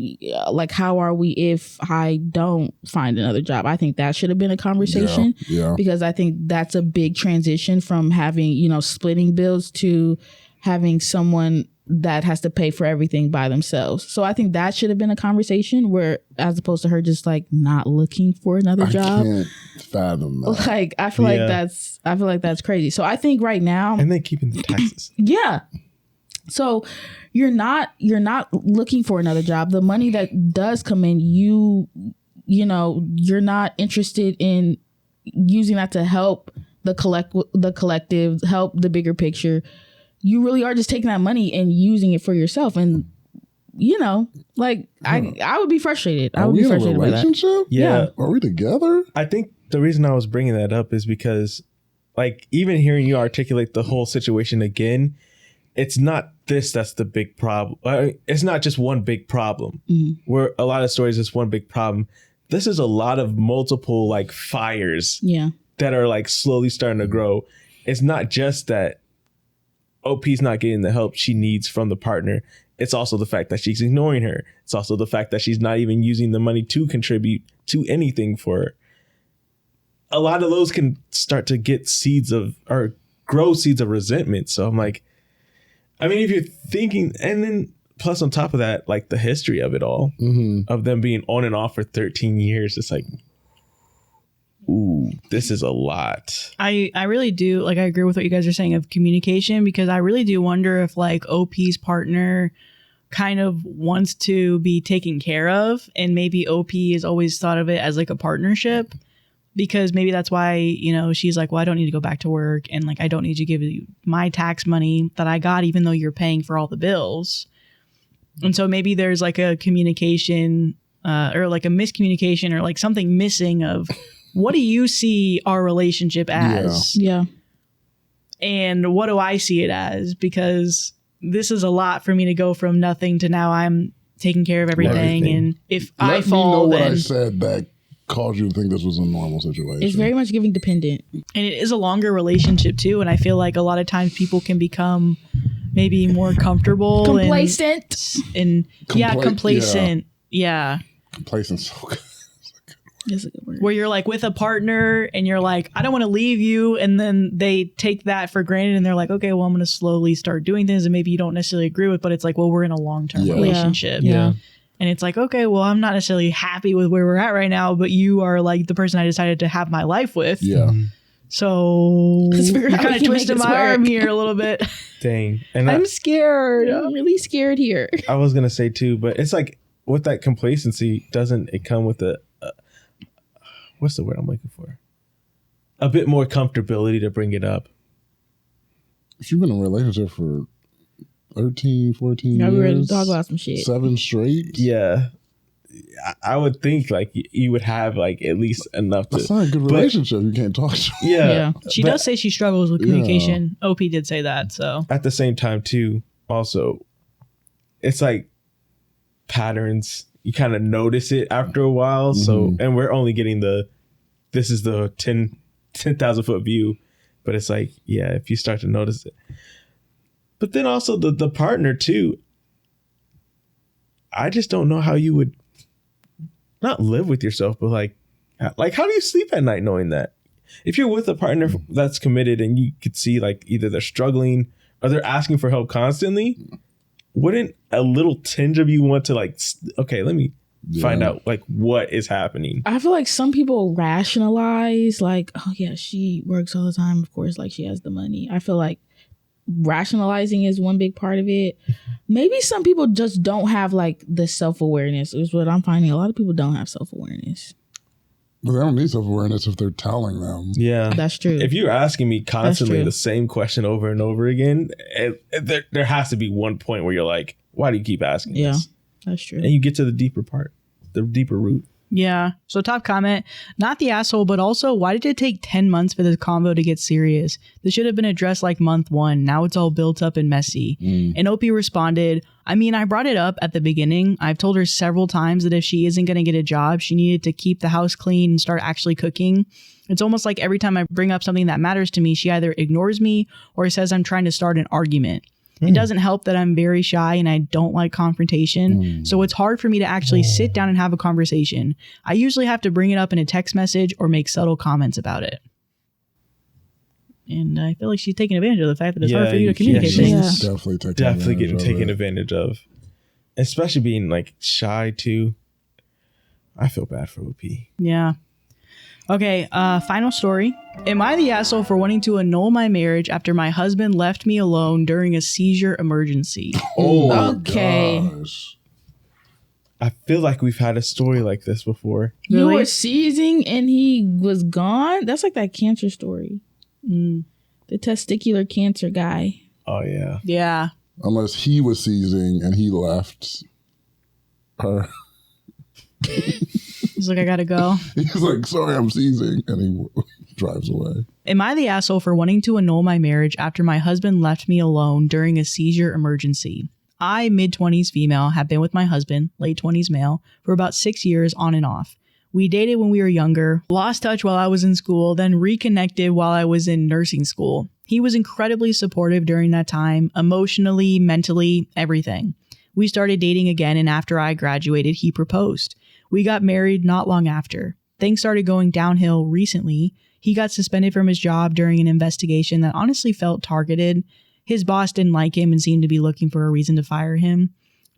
like, how are we if I don't find another job? I think that should have been a conversation.
Yeah.
Because I think that's a big transition from having, you know, splitting bills to having someone that has to pay for everything by themselves. So I think that should have been a conversation where, as opposed to her just like not looking for another job.
I can't fathom that.
Like I feel like that's crazy. So I think right now,
And then keeping the taxes.
yeah. So you're not looking for another job. The money that does come in, you know, you're not interested in using that to help the collective, help the bigger picture. You really are just taking that money and using it for yourself. And you know, like I would be frustrated. I
Are
would
we
be
in a
frustrated by that.
relationship?
Yeah.
Are we together?
I think the reason I was bringing that up is because, like, even hearing you articulate the whole situation again, it's not this that's the big problem. It's not just one big problem. Where a lot of stories is one big problem. This is a lot of multiple like fires that are like slowly starting to grow. It's not just that OP's not getting the help she needs from the partner. It's also the fact that she's ignoring her. It's also the fact that she's not even using the money to contribute to anything for her. A lot of those can start to get seeds of, or grow seeds of resentment. So I'm like, I mean, if you're thinking, and then plus on top of that, like the history of it all, of them being on and off for 13 years, it's like, ooh, this is a lot.
I really do, like, I agree with what you guys are saying of communication, because I really do wonder if like OP's partner kind of wants to be taken care of, and maybe OP has always thought of it as like a partnership, because maybe that's why, you know, she's like, well, I don't need to go back to work, and like I don't need to give you my tax money that I got, even though you're paying for all the bills. And so maybe there's like a communication or like a miscommunication or like something missing of what do you see our relationship as?
Yeah.
And what do I see it as? Because this is a lot for me to go from nothing to now I'm taking care of everything. And if I
Let
fall,
me know what
then
I said that caused you to think this was a normal situation.
It's very much giving dependent.
and it is a longer relationship too. And I feel like a lot of times people can become maybe more comfortable,
Complacent.
and complacent. Yeah.
Complacent, so good.
That's a good word.
Where you're like with a partner and you're like, I don't want to leave you. And then they take that for granted and they're like, okay, well, I'm going to slowly start doing things. And maybe you don't necessarily agree with, but it's like, well, we're in a long-term
Yeah.
relationship.
Yeah.
And it's like, okay, well, I'm not necessarily happy with where we're at right now, but you are like the person I decided to have my life with.
Yeah.
So
Let's figure
you're
out how
kind of
we can make
twisting
this
my arm
work.
here a little bit.
Dang. And
I'm scared. I'm really scared here.
I was going to say too, but it's like with that complacency, doesn't it come with a what's the word I'm looking for? A bit more comfortability to bring it up.
If you've been in a relationship for 13, 14
Now
years.
we're ready to talk about some shit.
7 straight.
Yeah. I would think like you would have like at least enough to.
That's not a good relationship. You can't talk to.
Yeah.
She
but
does say she struggles with communication. OP did say that. So
at the same time too, also, it's like patterns. You kind of notice it after a while. So, and we're only getting this is the 10,000 foot view, but it's like, yeah, if you start to notice it. But then also the partner too. I just don't know how you would not live with yourself, but like how do you sleep at night knowing that? If you're with a partner that's committed and you could see like either they're struggling or they're asking for help constantly, wouldn't a little tinge of you want to like, okay, let me find out like what is happening?
I feel like some people rationalize like, oh yeah, she works all the time. Of course, like she has the money. I feel like rationalizing is one big part of it. Maybe some people just don't have like the self-awareness is what I'm finding. A lot of people don't have self-awareness.
But they don't need self-awareness if they're telling them.
Yeah.
That's true.
If you're asking me constantly
true.
the same question over and over again, there has to be one point where you're like, why do you keep asking this?
That's true.
And you get to the deeper part, the deeper root.
yeah. So top comment, not the asshole, but also why did it take 10 months for this convo to get serious? This should have been addressed like month 1. Now it's all built up and messy. And OP responded, I mean, I brought it up at the beginning. I've told her several times that if she isn't going to get a job, she needed to keep the house clean and start actually cooking. It's almost like every time I bring up something that matters to me, she either ignores me or says I'm trying to start an argument. It doesn't help that I'm very shy and I don't like confrontation. So it's hard for me to actually sit down and have a conversation. I usually have to bring it up in a text message or make subtle comments about it. And I feel like she's taking advantage of the fact that it's hard for you to communicate things.
Definitely
getting taken advantage of. Especially being like shy too. I feel bad for OP.
Yeah. Okay, final story. Am I the asshole for wanting to annul my marriage after my husband left me alone during a seizure emergency?
Okay.
Gosh.
I feel like we've had a story like this before.
You
Really?
were seizing and he was gone? That's like that cancer story. The testicular cancer guy.
Oh yeah.
Yeah.
Unless he was seizing and he left her.
He's like, I gotta go.
He's like, sorry, I'm seizing. And he drives away.
Am I the asshole for wanting to annul my marriage after my husband left me alone during a seizure emergency? I, mid-20s female, have been with my husband, late 20s male, for about 6 years on and off. We dated when we were younger, lost touch while I was in school, then reconnected while I was in nursing school. He was incredibly supportive during that time, emotionally, mentally, everything. We started dating again, and after I graduated, he proposed. We got married not long after. Things started going downhill recently. He got suspended from his job during an investigation that honestly felt targeted. His boss didn't like him and seemed to be looking for a reason to fire him.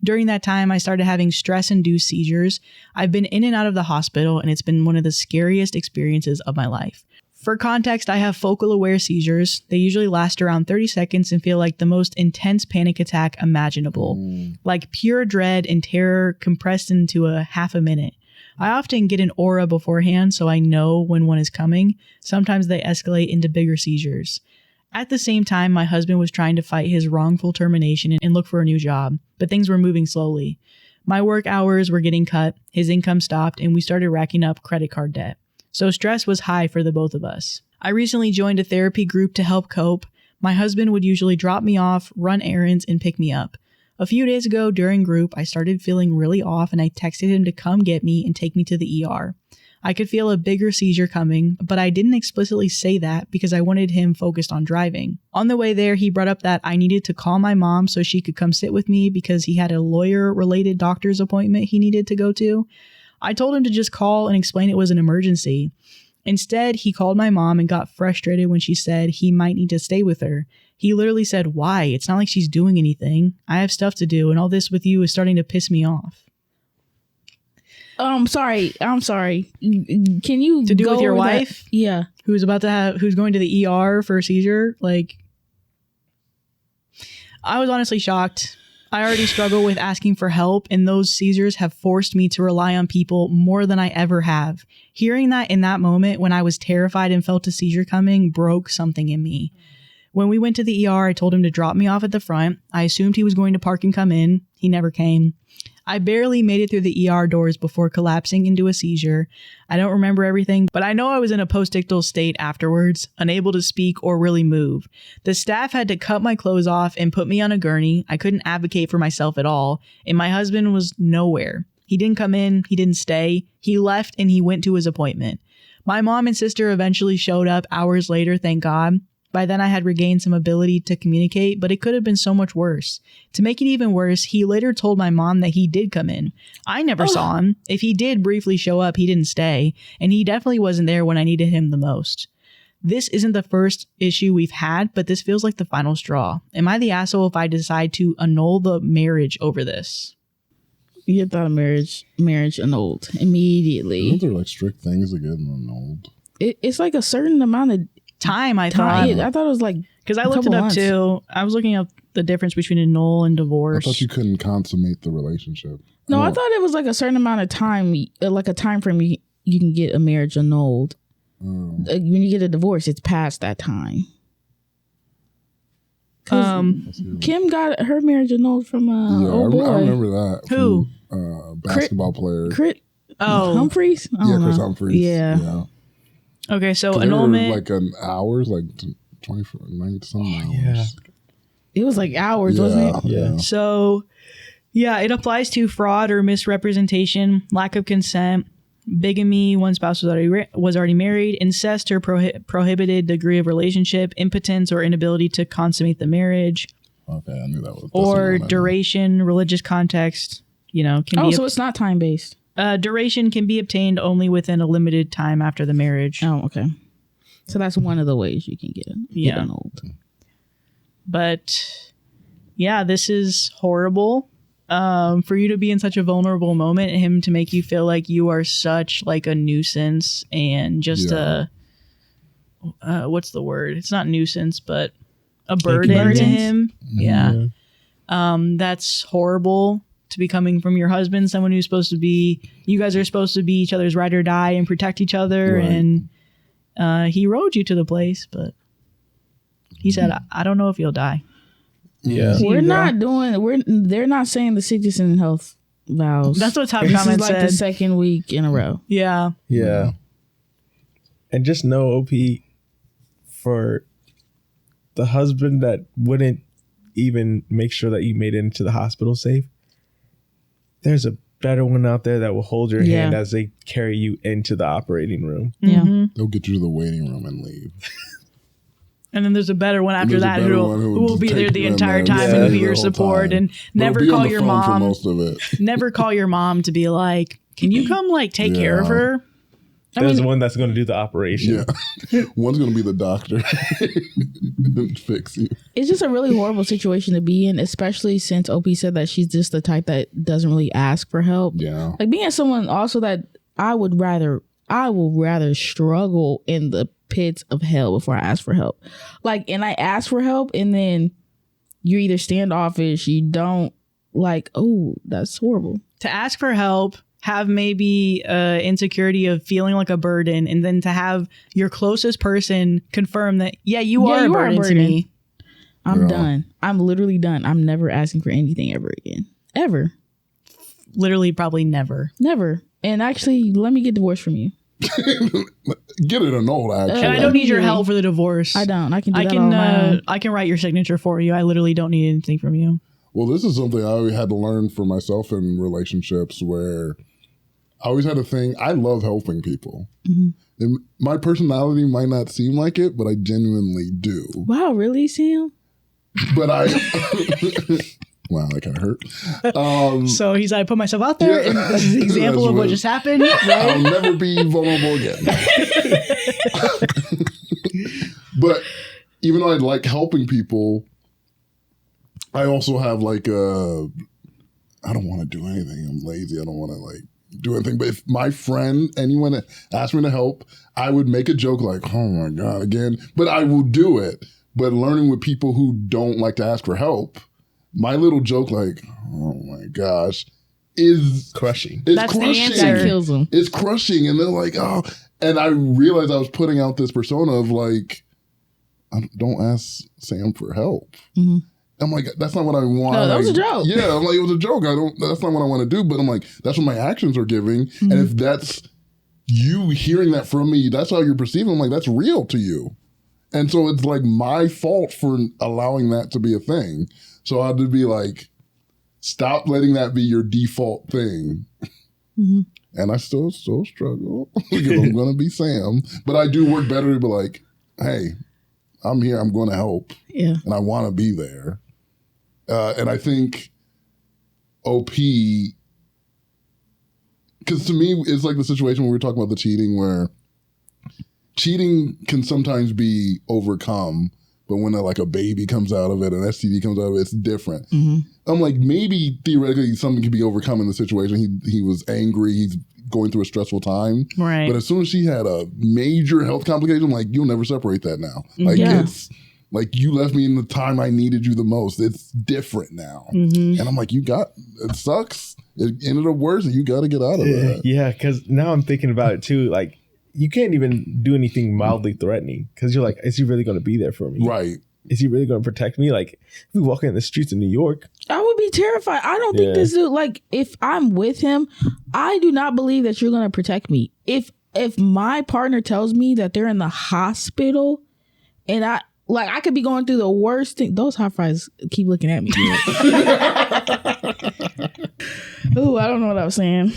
During that time, I started having stress-induced seizures. I've been in and out of the hospital, and it's been one of the scariest experiences of my life. For context, I have focal aware seizures. They usually last around 30 seconds and feel like the most intense panic attack imaginable. Like pure dread and terror compressed into a half a minute. I often get an aura beforehand, so I know when one is coming. Sometimes they escalate into bigger seizures. At the same time, my husband was trying to fight his wrongful termination and look for a new job, but things were moving slowly. My work hours were getting cut, his income stopped, and we started racking up credit card debt. So stress was high for the both of us. I recently joined a therapy group to help cope. My husband would usually drop me off, run errands, and pick me up. A few days ago during group, I started feeling really off and I texted him to come get me and take me to the ER. I could feel a bigger seizure coming, but I didn't explicitly say that because I wanted him focused on driving. On the way there, he brought up that I needed to call my mom so she could come sit with me because he had a lawyer-related doctor's appointment he needed to go to. I told him to just call and explain it was an emergency. Instead, he called my mom and got frustrated when she said he might need to stay with her. He literally said, "Why? It's not like she's doing anything. I have stuff to do, and all this with you is starting to piss me off."
I'm sorry. Can you
To do
go
with your
over that?
wife?
Yeah.
Who's going to the ER for a seizure? Like, I was honestly shocked. I already struggle with asking for help, and those seizures have forced me to rely on people more than I ever have. Hearing that in that moment when I was terrified and felt a seizure coming broke something in me. When we went to the ER, I told him to drop me off at the front. I assumed he was going to park and come in. He never came. I barely made it through the ER doors before collapsing into a seizure. I don't remember everything, but I know I was in a postictal state afterwards, unable to speak or really move. The staff had to cut my clothes off and put me on a gurney. I couldn't advocate for myself at all, and my husband was nowhere. He didn't come in, he didn't stay, he left and he went to his appointment. My mom and sister eventually showed up hours later, thank God. By then I had regained some ability to communicate, but it could have been so much worse. To make it even worse, he later told my mom that he did come in. I never saw him. If he did briefly show up, he didn't stay, and he definitely wasn't there when I needed him the most. This isn't the first issue we've had, but this feels like the final straw. Am I the asshole if I decide to annul the marriage over this?
You get that marriage annulled immediately.
Those are like strict things to get annulled.
It's like a certain amount of
Time, I
time.
thought.
I thought it was like
Because I looked it up
months.
too. I was looking up the difference between annul and
I
divorce.
thought you couldn't consummate the relationship.
No, I thought it was like a certain amount of time, like a time frame you can get a marriage annulled. When you get a divorce, it's past that time. Kim got her marriage annulled from old boy.
I remember that.
Who?
From, basketball player.
Humphreys? I don't
Chris
know.
Humphreys.
Yeah.
Okay, so
'Cause they were
annulment.
like an hours, like 24, 90 some hours.
Yeah.
It was like hours, wasn't it?
Yeah.
So, yeah, it applies to fraud or misrepresentation, lack of consent, bigamy, one spouse was already married, incest or prohibited degree of relationship, impotence or inability to consummate the marriage,
Okay, I knew that was.
or duration, religious context. Can be
So it's not time based.
duration can be obtained only within a limited time after the marriage.
Oh, okay. So that's one of the ways you can get annulled.
But yeah, this is horrible. For you to be in such a moment and him to make you feel like you are such like a nuisance and just what's the word? It's not nuisance, but a burden to him. Yeah. That's horrible to be coming from your husband, someone who's supposed to be, you guys are supposed to be each other's ride or die and protect each other. Right. And he rode you to the place, but he said, I don't know if you'll die.
Yeah.
They're not saying the sickness and health vows.
That's what top
this
comment
is like
said.
the second week in a row.
Yeah.
Yeah. And just know, OP, for the husband that wouldn't even make sure that you made it into the hospital safe, there's a better one out there that will hold your hand as they carry you into the operating room.
Yeah.
They'll get you to the waiting room and leave.
And then there's a better one after that who will be there the entire time and be your support and never call your mom.
For most of it.
Never call your mom to be like, can you come like take care of her?
There's one that's going to do the operation.
Yeah. One's going to be the doctor and fix you.
It's just a really horrible situation to be in, especially since OP said that she's just the type that doesn't really ask for help.
Yeah.
Like being someone also that I will rather struggle in the pits of hell before I ask for help. Like, and I ask for help and then you're either standoffish, you don't like, oh, that's horrible.
To ask for help, have maybe insecurity of feeling like a burden, and then to have your closest person confirm that, you are a burden to me.
I'm done. I'm literally done. I'm never asking for anything ever again. Ever.
Literally, probably never.
Never. And actually, let me get divorced from you.
Get it annulled, actually.
And I don't need your help for the divorce.
I don't. I can do that on my own.
I can write your signature for you. I literally don't need anything from you.
Well, this is something I had to learn for myself in relationships where I always had a thing. I love helping people. Mm-hmm. And my personality might not seem like it, but I genuinely do.
Wow, really, Sam?
But wow, that kind of hurt.
So he's like, I put myself out there, and this is an example of what just happened. Right?
I'll never be vulnerable again. But even though I like helping people, I also have like I don't want to do anything. I'm lazy. I don't want to do anything. But if my friend, anyone asked me to help, I would make a joke like, oh my God, again. But I will do it. But learning with people who don't like to ask for help, my little joke like, oh my gosh, is
crushing.
It's
That's
crushing.
the answer.
That kills them.
It's crushing. And they're like, oh. And I realized I was putting out this persona of like, don't ask Sam for help. Mm-hmm. I'm like, that's not what I want.
No, that was a joke.
Yeah, I'm like, it was a joke. That's not what I want to do. But I'm like, that's what my actions are giving. Mm-hmm. And if that's you hearing that from me, that's how you're perceiving. I'm like, that's real to you. And so it's like my fault for allowing that to be a thing. So I had to be like, stop letting that be your default thing. Mm-hmm. And I still struggle because I'm going to be Sam. But I do work better to be like, hey, I'm here. I'm going to help.
Yeah.
And I want to be there. And I think OP, because to me, it's like the situation where we were talking about the cheating, where cheating can sometimes be overcome, but when a baby comes out of it, an STD comes out of it, it's different. Mm-hmm. I'm like, maybe theoretically something can be overcome in the situation. He was angry. He's going through a stressful time.
Right.
But as soon as she had a major health complication, I'm like, you'll never separate that now. Like, it's like you left me in the time I needed you the most. It's different now. Mm-hmm. And I'm like, it sucks. It ended up worse and you got to get out of that.
Yeah, because now I'm thinking about it too. Like, you can't even do anything mildly threatening because you're like, is he really going to be there for me?
Right.
Is he really going to protect me? Like, if we walk in the streets of New York,
I would be terrified. I don't think this dude, like, if I'm with him, I do not believe that you're going to protect me. If my partner tells me that they're in the hospital and I could be going through the worst thing. Those hot fries keep looking at me. Ooh, I don't know what I was saying.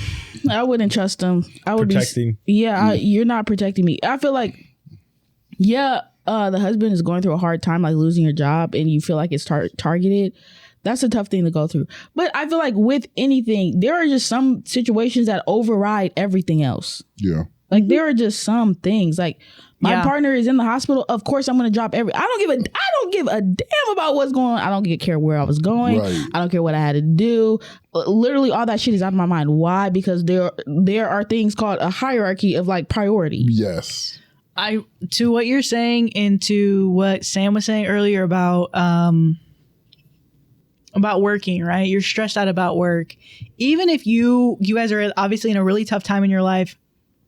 I wouldn't trust them. I would
protecting.
You're not protecting me. I feel like, the husband is going through a hard time, like losing your job, and you feel like it's targeted. That's a tough thing to go through. But I feel like with anything, there are just some situations that override everything else.
Yeah.
Like there are just some things like My
Yeah.
partner is in the hospital. Of course, I'm going to drop I don't give a damn about what's going on. I don't care where I was going.
Right.
I don't care what I had to do. Literally, all that shit is out of my mind. Why? Because there are things called a hierarchy of like priority.
Yes.
To what you're saying and to what Sam was saying earlier about working, right? You're stressed out about work. Even if you guys are obviously in a really tough time in your life,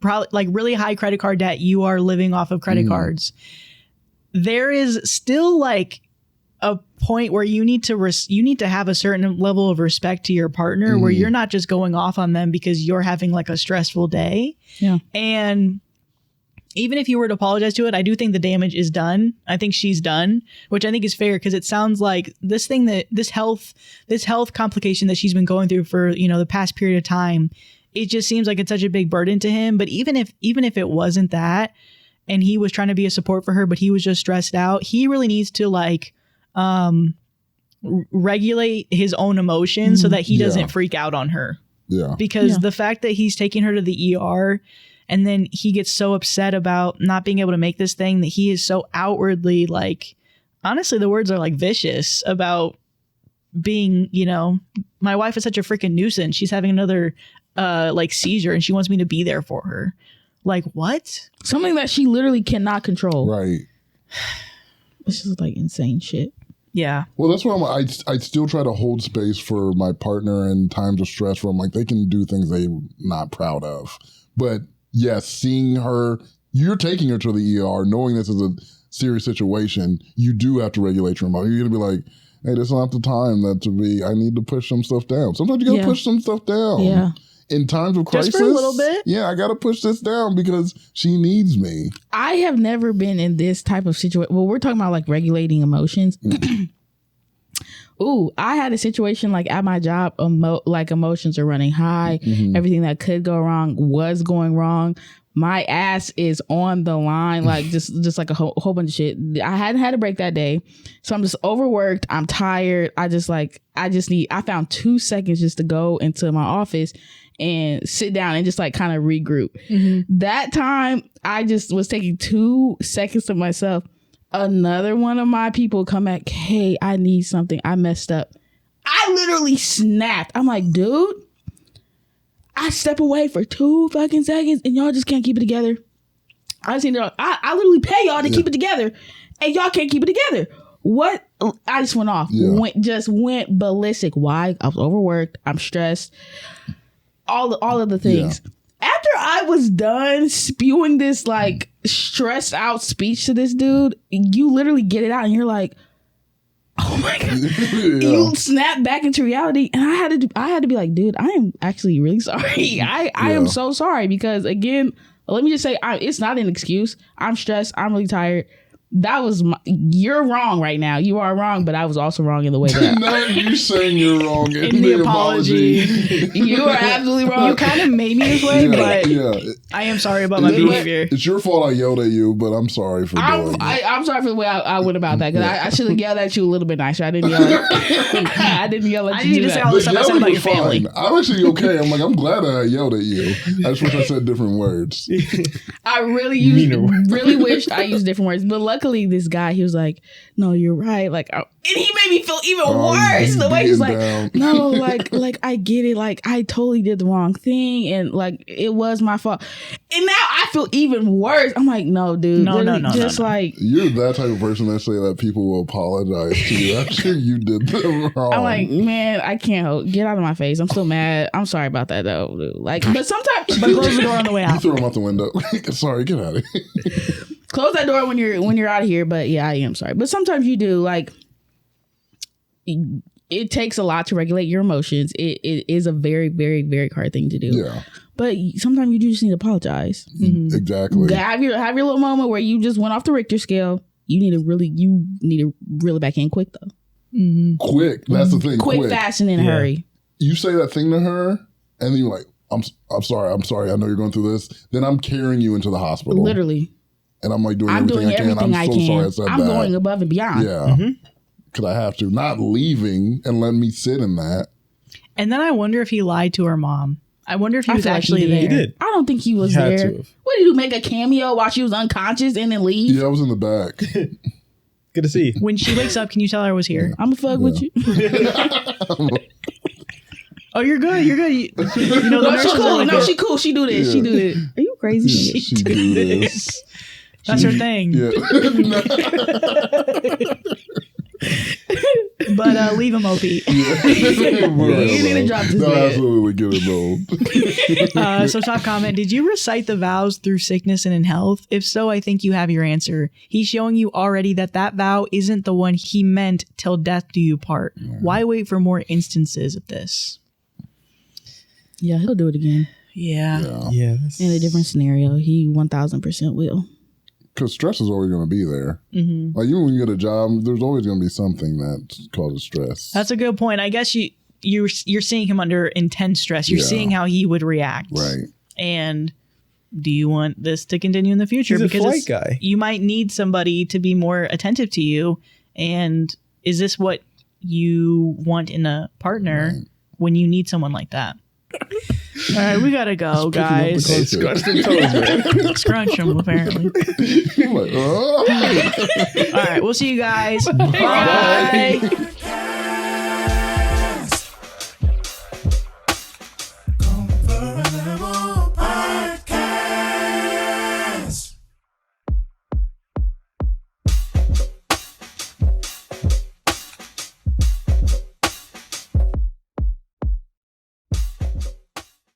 probably like really high credit card debt, you are living off of credit cards. There is still like a point where you need to have a certain level of respect to your partner where you're not just going off on them because you're having like a stressful day.
Yeah.
And even if you were to apologize to it, I do think the damage is done. I think she's done, which I think is fair because it sounds like this health complication that she's been going through for, the past period of time, it just seems like it's such a big burden to him. But even if it wasn't that, and he was trying to be a support for her, but he was just stressed out, he really needs to regulate his own emotions so that he doesn't freak out on her.
Yeah.
Because the fact that he's taking her to the ER and then he gets so upset about not being able to make this thing that he is so outwardly like, honestly, the words are like vicious about being, my wife is such a freaking nuisance. She's having another seizure and she wants me to be there for her. Like, what?
Something that she literally cannot control.
Right.
This is like insane shit.
Yeah.
Well, that's why I still try to hold space for my partner in times of stress where I'm like, they can do things they're not proud of. But yes, seeing her, you're taking her to the ER, knowing this is a serious situation, you do have to regulate your emotions. You're going to be like, hey, this is not the time I need to push some stuff down. Sometimes you got to push some stuff down.
Yeah.
In times of crisis.
Just for a little bit?
Yeah, I got to push this down because she needs me.
I have never been in this type of situation. Well, we're talking about like regulating emotions. Ooh, I had a situation like at my job, emotions are running high. Everything that could go wrong was going wrong. My ass is on the line, like just like a whole bunch of shit. I hadn't had a break that day, so I'm just overworked. I'm tired. I found 2 seconds just to go into my office and sit down and just like kind of regroup. That time, I just was taking 2 seconds to myself. Another one of my people come back, hey, I need something. I messed up. I literally snapped. I'm like, dude, I step away for 2 fucking seconds and y'all just can't keep it together. I literally pay y'all to keep it together and y'all can't keep it together. What? I just went off. Went ballistic. Why? I was overworked. I'm stressed. All of the things. Yeah. After I was done spewing this like stressed out speech to this dude, you literally get it out and you're like, oh my God. You snap back into reality. And I had to be like, dude, I am actually really sorry. I am so sorry because again, let me just say, it's not an excuse. I'm stressed. I'm really tired. You're wrong right now. You are wrong, but I was also wrong in the way that
Not you saying you're wrong in
the apology.
You are absolutely wrong.
You kind of made me this way, but I am sorry about my behavior.
It's your fault I yelled at you, but I'm sorry for doing it.
I'm sorry for the way I went about that because I should have yelled at you a little bit nicer. I didn't yell at you.
I need to say all the stuff I said about your family.
I'm actually okay. I'm glad I yelled at you. I just wish I said different words.
I really wished I used different words, but luckily this guy, he was like, no, you're right, like, and he made me feel even worse the way he's like down. No, like I get it, like I totally did the wrong thing and like it was my fault, and now I feel even worse. I'm like, no, dude, no, like
you're that type of person that say that people will apologize to you after you did them wrong.
I'm like, man, I can't get out of my face. I'm still mad. I'm sorry about that though, dude. Like, but sometimes close the door on the way out.
You throw him out the window. Sorry, get out of here.
Close that door when you're out of here. But yeah, I am sorry. But sometimes you do, like, it takes a lot to regulate your emotions. It is a very, very, very hard thing to do.
Yeah.
But sometimes you do just need to apologize.
Exactly.
Have your little moment where you just went off the Richter scale. You need to reel it back in quick though.
Quick. That's the thing.
Quick, fast, and in a hurry.
You say that thing to her, and then you're like, I'm sorry. I know you're going through this. Then I'm carrying you into the hospital.
Literally.
And I'm like doing everything I can. I'm so sorry I said that.
I'm going above and beyond.
Yeah. Because I have to. Not leaving and letting me sit in that.
And then I wonder if he lied to her mom. I wonder if he
I
was
feel like
actually
he
there.
He did.
I don't think he was
He had
there.
to have.
What did you make a cameo while she was unconscious and then leave?
Yeah, I was in the back.
Good to see you.
When she wakes up, can you tell her I was here?
I'm gonna fuck with you.
Oh, you're good. You're good. You know, the
No, she
nurses are
cool.
like
No,
that.
she cool. She do this. She do this. Are you crazy?
Yeah, she do this.
That's her thing.
Yeah.
But leave him, OP.
You
need to drop this
No,
bed.
absolutely get it low.
So top comment, did you recite the vows through sickness and in health? If so, I think you have your answer. He's showing you already that vow isn't the one he meant till death do you part. Why wait for more instances of this?
Yeah, he'll do it again
Yeah.
Yeah.
in a different scenario. He 1000% will.
Because stress is always going to be there.
Mm-hmm.
Like, even when you get a job, there's always going to be something that causes stress.
That's a good point. I guess you're seeing him under intense stress. You're
Yeah.
seeing how he would react.
Right.
And do you want this to continue in the future?
He's a
because
flight guy.
you might need somebody to be more attentive to you. And is this what you want in a partner when you need someone like that? All right, we gotta go,
Picking up the
guys.
carpet.
Scratch them toes, man.
Scrunch them, apparently.
I'm like, oh.
All right, we'll see you guys. Bye.